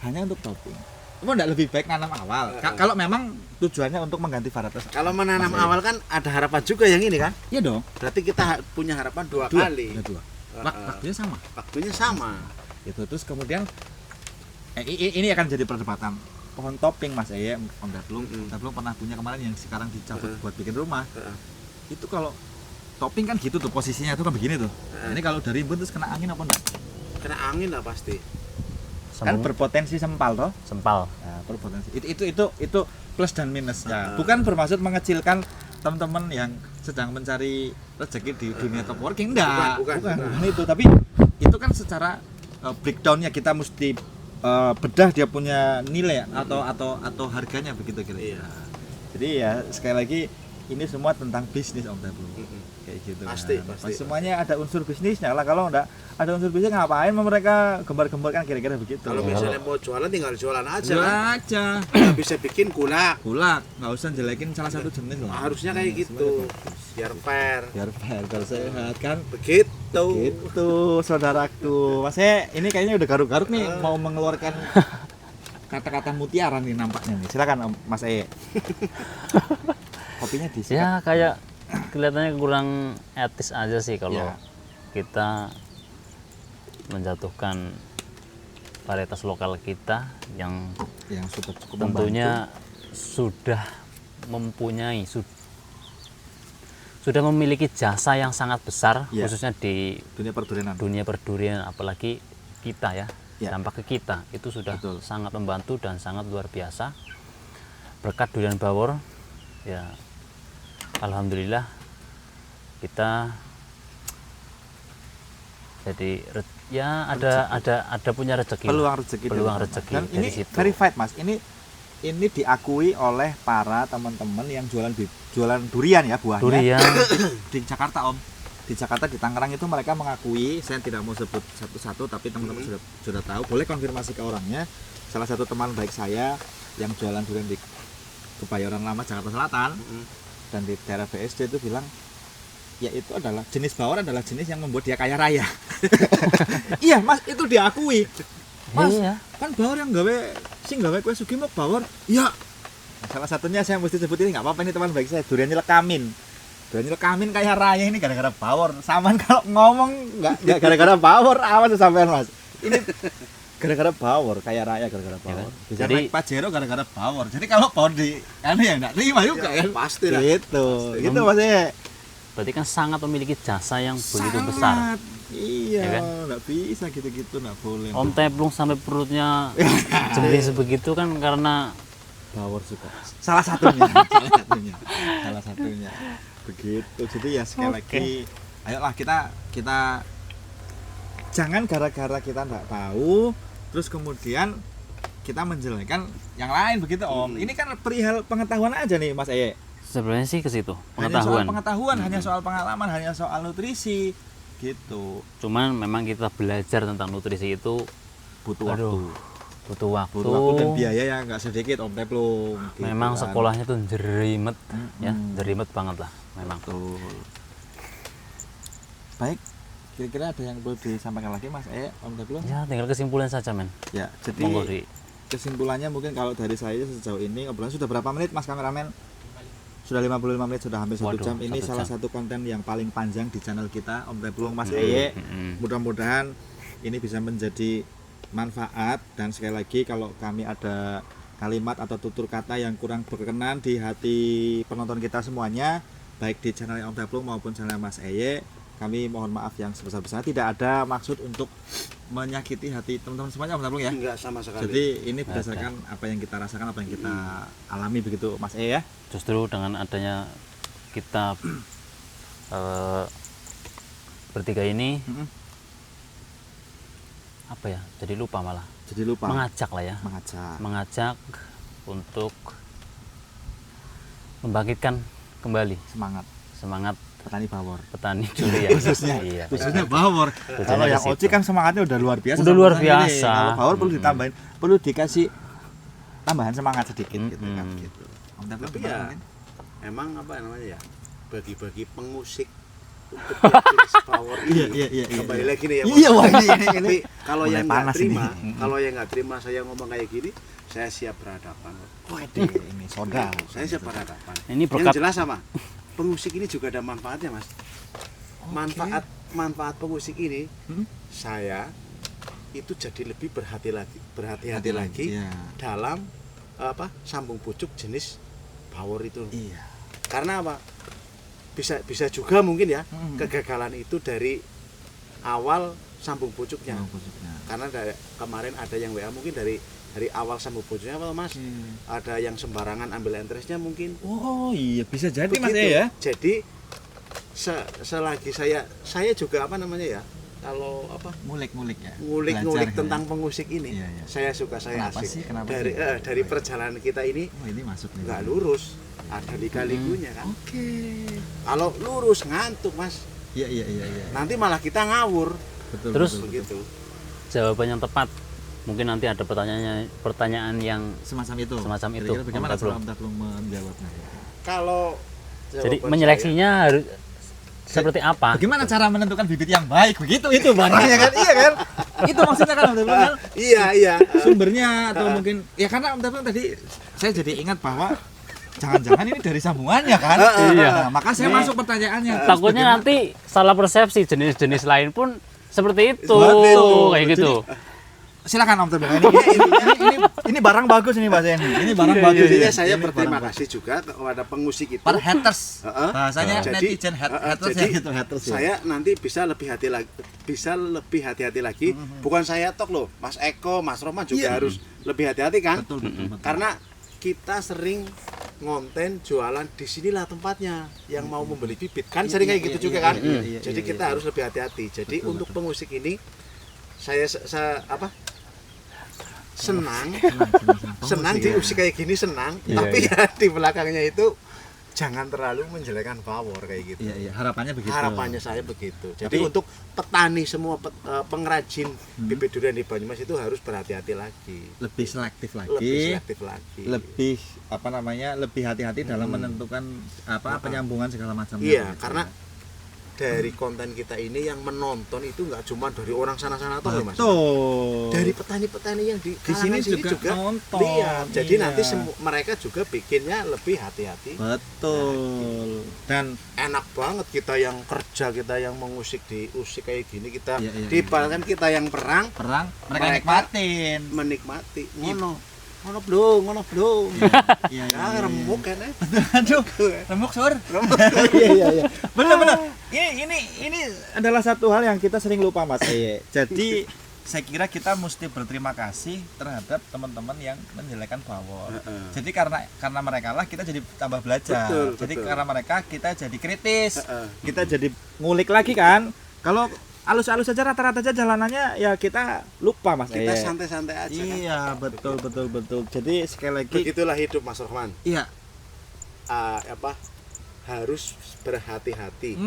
A: hanya untuk topping. Emang enggak lebih baik nanam awal? Kalau memang tujuannya untuk mengganti varietas.
B: Kalau menanam
A: Mas Eye.
B: awal kan ada harapan juga yang ini kan.
A: Iya dong.
B: Berarti kita punya harapan dua
A: Dua.
B: kali.
A: Ya, dua. Waktunya sama.
B: Waktunya sama.
A: Itu terus kemudian ini akan jadi perdebatan pohon topping Mas Eye, Om Daplung. Daplung pernah punya kemarin yang sekarang dicabut buat bikin rumah. Itu kalau topping kan gitu tuh posisinya itu kan begini tuh. Ini kalau dari embun terus kena angin apa enggak?
B: Kena angin lah pasti.
A: Kan berpotensi sempal toh.
C: sempal.
A: Nah, berpotensi. Itu plus dan minusnya. Bukan bermaksud mengecilkan teman-teman yang sedang mencari rezeki di dunia top working, enggak.
B: Bukan.
A: Itu, tapi itu kan secara breakdownnya kita mesti bedah dia punya nilai atau harganya begitu kira-kira. Jadi ya sekali lagi ini semua tentang bisnis Om Daplung. Kayak gitu.
B: Pasti.
A: Semuanya ada unsur bisnisnya lah. Kalau enggak ada unsur bisnis ngapain mereka gembar-gembar kan kira-kira begitu.
B: Kalau misalnya mau jualan tinggal jualan aja.
A: jual
B: Kan?
A: aja.
B: Nggak bisa bikin gulak.
A: Nggak usah jelekin salah satu jenis lah.
B: Harusnya kayak gitu. Biar fair.
A: Biar fair, biar sehat kan.
B: Begitu.
A: Gitu, saudaraku. Mas ini kayaknya udah garuk-garuk nih mau mengeluarkan kata-kata mutiara nih nampaknya nih. Silakan Om Mas Kopinya di
C: Ya kayak kelihatannya kurang etis aja sih kalau
A: Ya.
C: kita menjatuhkan varietas lokal kita yang
A: yang sudah cukup
C: tentunya sudah mempunyai sudah memiliki jasa yang sangat besar
A: Ya.
C: khususnya di
A: dunia perdurianan.
C: dunia perdurian, apalagi kita ya,
A: Ya.
C: dampak ke kita itu sudah
A: Betul.
C: sangat membantu dan sangat luar biasa. Berkat durian bawor ya, alhamdulillah kita jadi ya ada punya rezeki,
A: Peluang rezeki.
C: peluang
A: dari
C: rezeki
A: sana. Dan
C: dari
A: ini
C: situ.
A: verified Mas. Ini diakui oleh para teman-teman yang jualan durian ya buahnya.
C: Durian
A: Di Jakarta Om, di Jakarta, di Tangerang itu mereka mengakui, saya tidak mau sebut satu-satu tapi teman-teman sudah tahu, boleh konfirmasi ke orangnya. Salah satu teman baik saya yang jualan durian di Kebayoran Lama Jakarta Selatan dan di daerah BSD itu bilang ya itu adalah jenis bawor adalah jenis yang membuat dia kaya raya. Iya Mas, itu diakui Mas.
C: iya.
A: Kan bawor yang gawe kue sugih mau bawor ya. Salah satunya saya mesti sebut ini, nggak apa-apa, ini teman baik saya, durian nyelekamin kaya raya ini gara-gara bawor. Saman kalau ngomong nggak gara-gara bawor, awas sampean Mas. Ini gara-gara bawor, kaya raya gara-gara bawor. Bisa
C: Jadi-
A: naik Pajero gara-gara bawor. Jadi kalau bawor di ya nggak terima juga
B: Ya,
A: kan.
B: pasti lah.
A: Gitu. Gitu Mas.
C: Berarti kan sangat memiliki jasa yang begitu
A: Sangat.
C: besar.
A: Iya,
C: Ya kan?
A: nggak bisa gitu-gitu, nggak boleh.
C: Om Teplung sampai perutnya jembing sebegitu kan karena
A: Power suka. Salah satunya, salah satunya. Begitu. Jadi ya sekali lagi, ayolah kita jangan gara-gara kita nggak tahu, terus kemudian kita menjelekkan yang lain begitu Om. Ini kan perihal pengetahuan aja nih Mas Eye.
C: sebenarnya sih ke situ
A: Hanya soal
C: pengetahuan.
A: pengetahuan, hanya soal pengalaman, hanya soal nutrisi gitu.
C: Cuman memang kita belajar tentang nutrisi itu
A: Butuh waktu.
C: aduh, butuh waktu.
A: Butuh waktu dan biaya yang nggak sedikit Om Teplung. Gitu
C: Memang
A: kan.
C: sekolahnya tuh jerimet ya, jerimet banget lah memang.
A: Betul. Baik, kira-kira ada yang perlu disampaikan lagi Mas Om Teplung?
C: Ya tinggal kesimpulan saja men.
A: Ya, jadi
C: Monggo di
A: kesimpulannya mungkin kalau dari saya sejauh ini obrolan sudah berapa menit Mas kameramen? Sudah 55 menit, sudah hampir 1
C: Waduh,
A: jam. Ini
C: 1
A: salah
C: jam.
A: satu konten yang paling panjang di channel kita Om Teplung Mas Eye. Mudah-mudahan ini bisa menjadi manfaat, dan sekali lagi kalau kami ada kalimat atau tutur kata yang kurang berkenan di hati penonton kita semuanya, baik di channel Om Teplung maupun channel Mas Eye, kami mohon maaf yang sebesar-besarnya. Tidak ada maksud untuk menyakiti hati teman-teman semuanya Om Teplung ya.
B: Enggak sama sekali.
A: Jadi ini berdasarkan apa yang kita rasakan, apa yang kita alami begitu Mas Eye ya.
C: justru dengan adanya kita bertiga ini apa ya, jadi lupa malah
A: Jadi lupa
C: mengajak lah ya, mengajak untuk membangkitkan kembali semangat
A: petani bawor.
C: petani durian.
A: Khususnya
C: iya,
A: bawor. Kalau
C: ke
A: yang
C: situ.
A: Oci kan semangatnya udah luar biasa.
C: Udah
A: sama
C: luar
A: saya
C: biasa.
A: ini. Kalau bawor perlu ditambahin, perlu dikasih tambahan semangat sedikit gitu kan gitu. Om Teplung
B: Tapi
A: gimana
B: ya
A: mungkin?
B: emang apa namanya ya, bagi-bagi pengusik untuk jenis power ini.
A: Iya.
B: Kembali lagi nih ya.
A: Iya, wah ini.
B: Tapi kalau
A: Mulai
B: yang nggak
A: panas
B: terima,
A: ini.
B: kalau yang nggak terima saya ngomong kayak gini, saya siap berhadapan.
A: Waduh, ini soda.
B: Saya siap berhadapan.
C: Ini
B: Yang
C: berkat
B: jelas sama pengusik ini juga ada manfaatnya, Mas. Manfaat pengusik ini, saya itu jadi lebih berhati-hati lagi
A: Iya.
B: dalam sambung pucuk jenis power itu.
A: Iya.
B: Karena apa? Bisa juga mungkin ya kegagalan itu dari awal sambung pucuknya. Karena kemarin ada yang WA mungkin dari awal sambung pucuknya apa Mas? Ada yang sembarangan ambil entresnya mungkin.
A: Oh iya, bisa jadi Mas
B: Begitu.
A: ya.
B: Jadi selagi saya juga apa namanya ya, kalau apa
A: Ngulik-ngulik ya.
B: ngulik-ngulik
A: Belajar,
B: tentang
A: ya.
B: pengusik ini,
A: Iya.
B: saya suka, saya
A: Kenapa
B: asik.
A: sih? Kenapa
B: dari
A: sih?
B: dari perjalanan kita ini
A: Oh, ini masuk nih.
B: nggak lurus, ada lika-likunya kan.
A: Oke.
B: Kalau lurus ngantuk Mas,
A: Iya.
B: nanti malah kita ngawur.
A: Betul.
C: Terus?
A: betul.
B: Begitu.
C: jawaban yang tepat. Mungkin nanti ada pertanyaan yang
A: Semacam itu.
C: Semacam itu,
A: Kira-kira bagaimana
C: Om Teplung.
A: Om Teplung menjawabnya?
B: Kalau
C: jadi
B: jawaban
C: menyeleksinya harus seperti apa?
A: Bagaimana cara menentukan bibit yang baik? Begitu itu barangnya kan? Iya kan? Itu maksudnya kan Om Teplung kan?
B: saya, iya
A: Sumbernya atau mungkin ya karena Om Teplung tadi saya jadi ingat bahwa jangan-jangan ini dari sambungannya kan?
C: Iya.
A: Nah, maka saya masuk pertanyaannya. Terus
C: Takutnya
A: bagaimana-
C: nanti salah persepsi, jenis-jenis lain pun seperti itu,
A: Betul.
C: kayak gitu.
A: Silakan Om Teplung. Ini barang bagus ini Mas Eni. Ini barang bagus.
B: Intinya
A: ini.
B: saya
A: Ini
B: berterima
A: barang
B: kasih juga kepada pengusik itu.
A: para haters.
B: Heeh.
A: Bahasanya
B: Jadi-
A: netizen haters
B: jadi
A: ya gitu haters ya.
B: saya nanti bisa lebih hati-hati lagi. Bukan saya tok loh, Mas Eko, Mas Roman juga
A: Iya.
B: harus lebih hati-hati kan?
A: betul.
B: Karena kita sering ngonten jualan di sinilah tempatnya yang mau membeli bibit kan sering kayak gitu juga kan. Jadi kita harus lebih hati-hati. Jadi untuk pengusik ini saya senang diusik kayak gini senang, tapi ya di belakangnya itu jangan terlalu menjelekkan power kayak gitu.
A: Iya, harapannya begitu.
B: Harapannya saya begitu. Jadi
A: Tapi-
B: untuk petani semua pengrajin bibit durian di Banyumas itu harus berhati-hati lagi.
A: Lebih selektif lagi.
B: Lebih selektif lagi.
A: Lebih lebih hati-hati dalam menentukan penyambungan segala macam.
B: Iya, karena dari konten kita ini yang menonton itu nggak cuma dari orang sana-sana toh, Mas.
A: betul.
B: Dari petani-petani yang di
A: sini
B: kalangan
A: juga nonton.
B: lihat. Jadi
A: Iya.
B: nanti mereka juga bikinnya lebih hati-hati.
A: Betul. Dan
B: Enak banget kita yang kerja, kita yang mengusik diusik kayak gini, kita
A: Iya.
B: diibaratkan kita yang perang
A: perang mereka
B: Mereka
A: nikmatin.
B: menikmati. Ngono. Ono blung.
A: Iya,
B: Ya remuk kan.
A: Aduh, remuk sur.
B: Iya.
A: Benar. Ini adalah satu hal yang kita sering lupa Mas Eye. Jadi saya kira kita mesti berterima kasih terhadap teman-teman yang menjelekkan Bawor. Jadi karena mereka lah kita jadi tambah belajar. Jadi karena mereka kita jadi kritis. Kita jadi ngulik lagi kan. Kalau alus-alus aja rata-rata aja jalanannya ya kita lupa Mas
B: Kita
A: Eye.
B: santai-santai aja.
A: Iya, betul. Jadi sekali lagi
B: Begitulah hidup Mas Rohman.
A: iya.
B: Harus berhati-hati.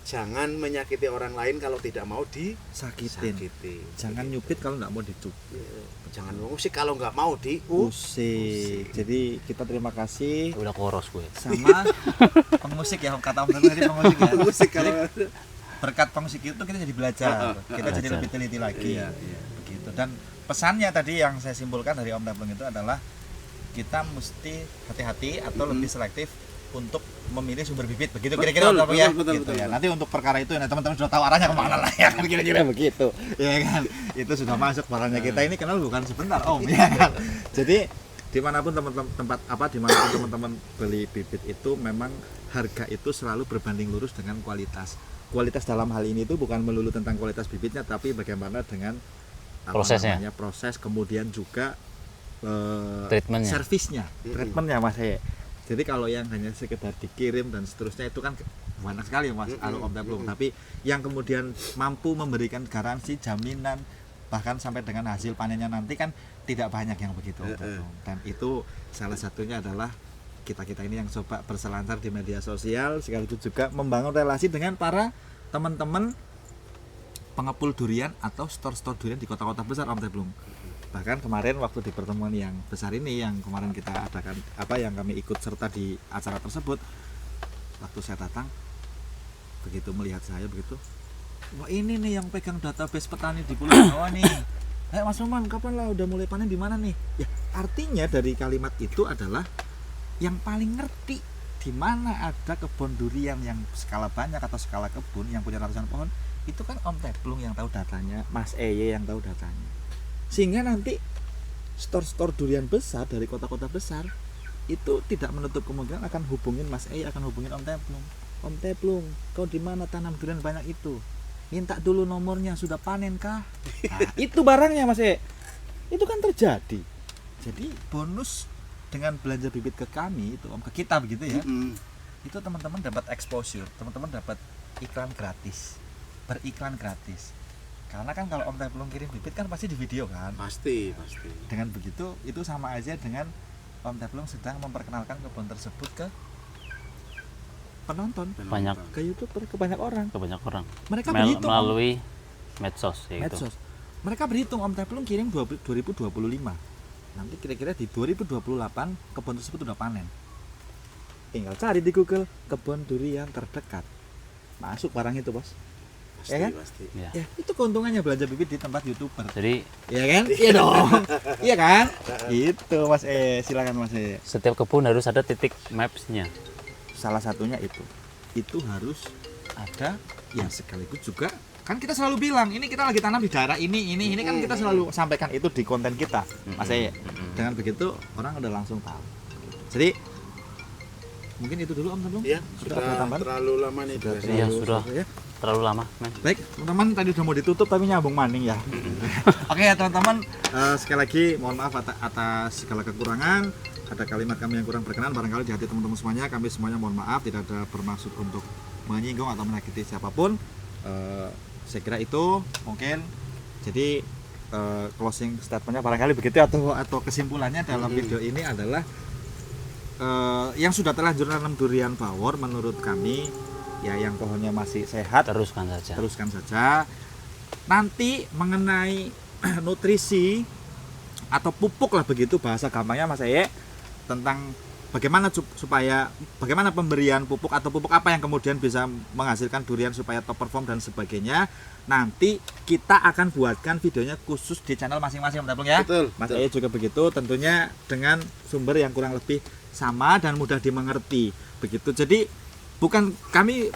B: Jangan menyakiti orang lain kalau tidak mau
A: Sakitin.
B: disakiti.
A: Jangan nyupit kalau nggak mau dicupit.
B: Jangan ngusik kalau nggak mau
A: Usik. Jadi kita terima kasih
C: Udah koros gue.
A: sama pengusik ya, kata Om tadi pengusik ya.
B: Musik
A: Jadi
B: kalau
A: berkat pengusik itu kita jadi belajar, kita jadi
C: Belajar.
A: lebih teliti lagi.
B: Iya.
A: Begitu. Dan pesannya tadi yang saya simpulkan dari Om Teplung itu adalah kita mesti hati-hati atau lebih selektif untuk memilih sumber bibit, begitu kira-kira Om Teplung ya. Gitu ya. Nanti untuk perkara itu ya teman-teman sudah tahu arahnya kemana lah ya, kira-kira begitu. Ya kan, itu sudah masuk barangnya kita ini kenal bukan sebentar Om ya kan. Jadi dimanapun dimanapun teman-teman beli bibit itu memang harga itu selalu berbanding lurus dengan kualitas. Kualitas dalam hal ini itu bukan melulu tentang kualitas bibitnya, tapi bagaimana dengan
C: Prosesnya.
A: proses, kemudian juga
C: Treatmentnya.
A: servisnya, treatmentnya Mas Heye. Jadi kalau yang hanya sekedar dikirim dan seterusnya itu kan banyak sekali Mas Om Teplung. Tapi yang kemudian mampu memberikan garansi, jaminan, bahkan sampai dengan hasil panennya nanti kan tidak banyak yang begitu Om Teplung. Dan itu salah satunya adalah kita ini yang coba berselancar di media sosial, sekaligus juga membangun relasi dengan para teman-teman pengepul durian atau store-store durian di kota-kota besar Om Teplung. Bahkan kemarin waktu di pertemuan yang besar ini yang kemarin kita adakan yang kami ikut serta di acara tersebut, waktu saya datang begitu melihat saya begitu, wah ini nih yang pegang database petani di Pulau Jawa nih. Mas Roman, kapan lah udah mulai panen di mana nih? Ya, artinya dari kalimat itu adalah yang paling ngerti di mana ada kebun durian yang skala banyak atau skala kebun yang punya ratusan pohon, itu kan Om Teplung yang tahu datanya, Mas Eye yang tahu datanya. Sehingga nanti store-store durian besar dari kota-kota besar itu tidak menutup kemungkinan akan hubungin Mas Eye, akan hubungin Om Teplung. Om Teplung, kau di mana tanam durian banyak itu? Minta dulu nomornya, sudah panen kah? Nah, itu barangnya Mas Eye. Itu kan terjadi. Jadi bonus dengan belanja bibit ke kami itu Om, ke kita begitu ya. Itu teman-teman dapat exposure, teman-teman dapat iklan gratis. Beriklan gratis. Karena kan kalau Om Teplung kirim bibit kan pasti di video kan.
B: Pasti.
A: Dengan begitu itu sama aja dengan Om Teplung sedang memperkenalkan kebun tersebut ke penonton,
C: Banyak.
A: ke YouTuber, ke banyak orang. Mereka berhitung
C: Melalui medsos ya itu.
A: medsos. Mereka berhitung Om Teplung kirim 2025. Nanti kira-kira di 2028 kebun tersebut udah panen. Tinggal cari di Google kebun durian terdekat. Masuk barang itu, Bos.
B: Pasti,
A: Ya kan?
B: pasti.
C: Ya.
A: Ya, itu keuntungannya belanja bibit di tempat YouTuber.
C: Jadi
A: Iya kan? Iya dong. Iya kan? Gitu, Mas. Silakan Mas.
C: setiap kebun harus ada titik maps-nya.
A: Salah satunya itu harus ada ya, sekaligus juga kan kita selalu bilang ini kita lagi tanam di daerah ini kan kita selalu sampaikan itu di konten kita Mas Eye. Dengan begitu orang udah langsung tahu. Jadi mungkin itu dulu Om Teplung.
B: Ya,
A: Sudah ada
B: sudah
A: tambahan?
B: terlalu lama nih.
A: Sudah
B: durasi.
C: Iya,
A: terlalu-
C: sudah.
A: ya.
C: Terlalu lama, men.
A: Baik, teman-teman tadi udah mau ditutup tapi nyambung maning ya. Oke ya teman-teman, sekali lagi mohon maaf atas segala kekurangan. Ada kalimat kami yang kurang berkenan barangkali di hati teman-teman semuanya. Kami semuanya mohon maaf, tidak ada bermaksud untuk menyinggung atau menyakiti siapapun. Saya kira itu mungkin. Jadi closing statementnya barangkali begitu atau kesimpulannya dalam video ini adalah yang sudah terlanjur nanam durian Bawor menurut kami ya yang pohonnya masih sehat
C: Teruskan saja.
A: teruskan saja. Nanti mengenai nutrisi atau pupuk lah begitu bahasa gampangnya Mas Eye, tentang bagaimana bagaimana pemberian pupuk atau pupuk apa yang kemudian bisa menghasilkan durian supaya top perform dan sebagainya. Nanti kita akan buatkan videonya khusus di channel masing-masing Om Teplung ya.
B: Betul.
A: Mas Eye juga begitu, tentunya dengan sumber yang kurang lebih sama dan mudah dimengerti. Begitu. Jadi bukan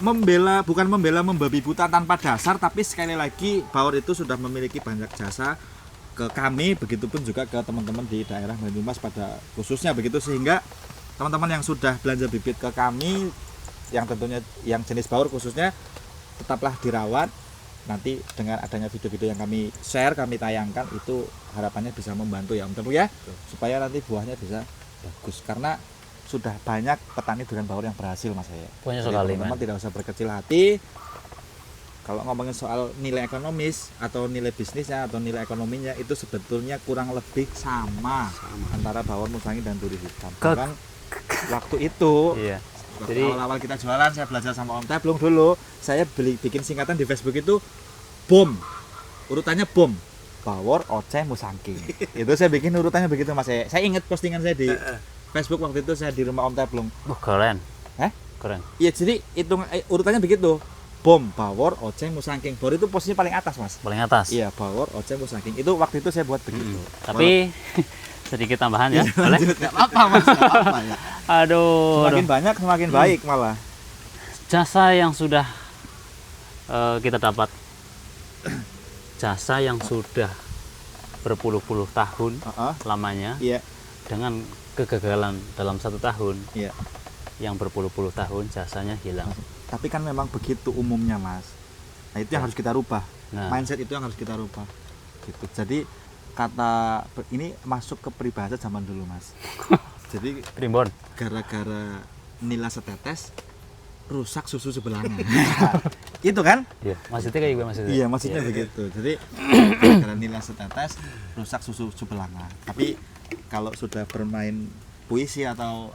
A: membela membabi buta tanpa dasar, tapi sekali lagi Bawor itu sudah memiliki banyak jasa ke kami, begitupun juga ke teman-teman di daerah Banyumas pada khususnya begitu, sehingga teman-teman yang sudah belanja bibit ke kami yang tentunya yang jenis Bawor khususnya tetaplah dirawat. Nanti dengan adanya video-video yang kami share, kami tayangkan, itu harapannya bisa membantu ya Om Teplung ya, supaya nanti buahnya bisa bagus, karena sudah banyak petani durian Bawor yang berhasil Mas ya.
C: Banyak
A: Jadi
C: sekali,
A: teman-teman
C: Mas.
A: tidak usah berkecil hati. Kalau ngomongin soal nilai ekonomis atau nilai bisnisnya atau nilai ekonominya, itu sebetulnya kurang lebih sama antara Bawor Musangking dan Duri Hitam. Bahkan waktu itu
C: Iya.
A: waktu
C: Jadi-
A: awal-awal kita jualan, saya belajar sama Om Teplung dulu, saya bikin singkatan di Facebook itu BOM, urutannya BOM, Bawor, Oceh, Musangking. Itu saya bikin urutannya begitu Mas. Saya ingat postingan saya di Facebook waktu itu, saya di rumah Om Teplung.
C: Keren.
A: Hah?
C: Keren.
A: Iya, jadi urutannya begitu. BOM, Bawor, Oceh, Musangking. Bawor itu posisinya paling atas Mas.
C: Paling atas.
A: Iya, Bawor, Oceh, Musangking. Itu waktu itu saya buat begitu.
C: Tapi sedikit tambahan ya, boleh?
A: Lanjut, nggak apa-apa Mas, nggak apa-apa ya.
C: Aduh.
A: Semakin banyak semakin baik malah.
C: Jasa yang sudah kita dapat, jasa yang sudah berpuluh-puluh tahun
A: Heeh.
C: lamanya,
A: Iya,
C: dengan kegagalan dalam 1 tahun
A: iya.
C: yang berpuluh-puluh tahun, jasanya hilang.
A: Tapi kan memang begitu umumnya Mas. Nah, itu yang harus kita rubah.
C: Nah.
A: Mindset itu yang harus kita rubah. Gitu. Jadi ini masuk ke peribahasa zaman dulu Mas. Jadi
C: Primbon.
A: gara-gara nila setetes rusak susu sebelahnya. Itu kan?
C: Iya, maksudnya kayak gue maksudnya.
A: Iya, maksudnya begitu. Jadi gara-gara nila setetes rusak susu sebelahnya. Tapi kalau sudah bermain puisi atau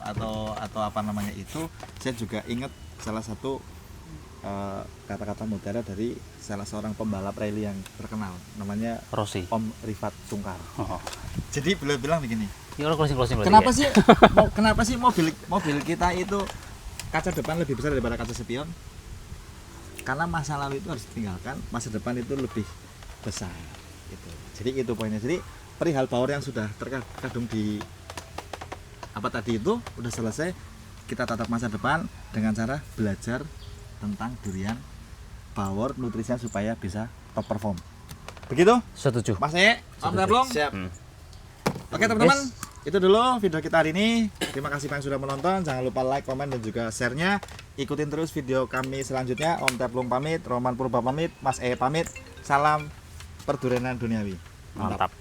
A: apa namanya itu, saya juga ingat salah satu kata-kata mutiara dari salah seorang pembalap rally yang terkenal, namanya
C: Rossi.
A: Om Rifat Sungkar.
C: Oh.
A: Jadi beliau bilang begini,
C: Ini orang closing berarti
A: kenapa
C: ya?
A: sih kenapa sih mobil kita itu kaca depan lebih besar daripada kaca spion? Karena masa lalu itu harus ditinggalkan, masa depan itu lebih besar gitu. Jadi itu poinnya. Jadi perihal Bawor yang sudah terkandung di apa tadi itu udah selesai, kita tatap masa depan dengan cara belajar tentang durian Bawor, nutrisinya supaya bisa top perform. Begitu?
C: Setuju.
A: Mas Om Teplung?
B: Siap.
A: Oke teman-teman, itu dulu video kita hari ini. Terima kasih yang sudah menonton. Jangan lupa like, komen, dan juga share-nya. Ikutin terus video kami selanjutnya. Om Teplung pamit, Roman Purba pamit, Mas pamit. Salam perdurianan duniawi.
C: Mantap.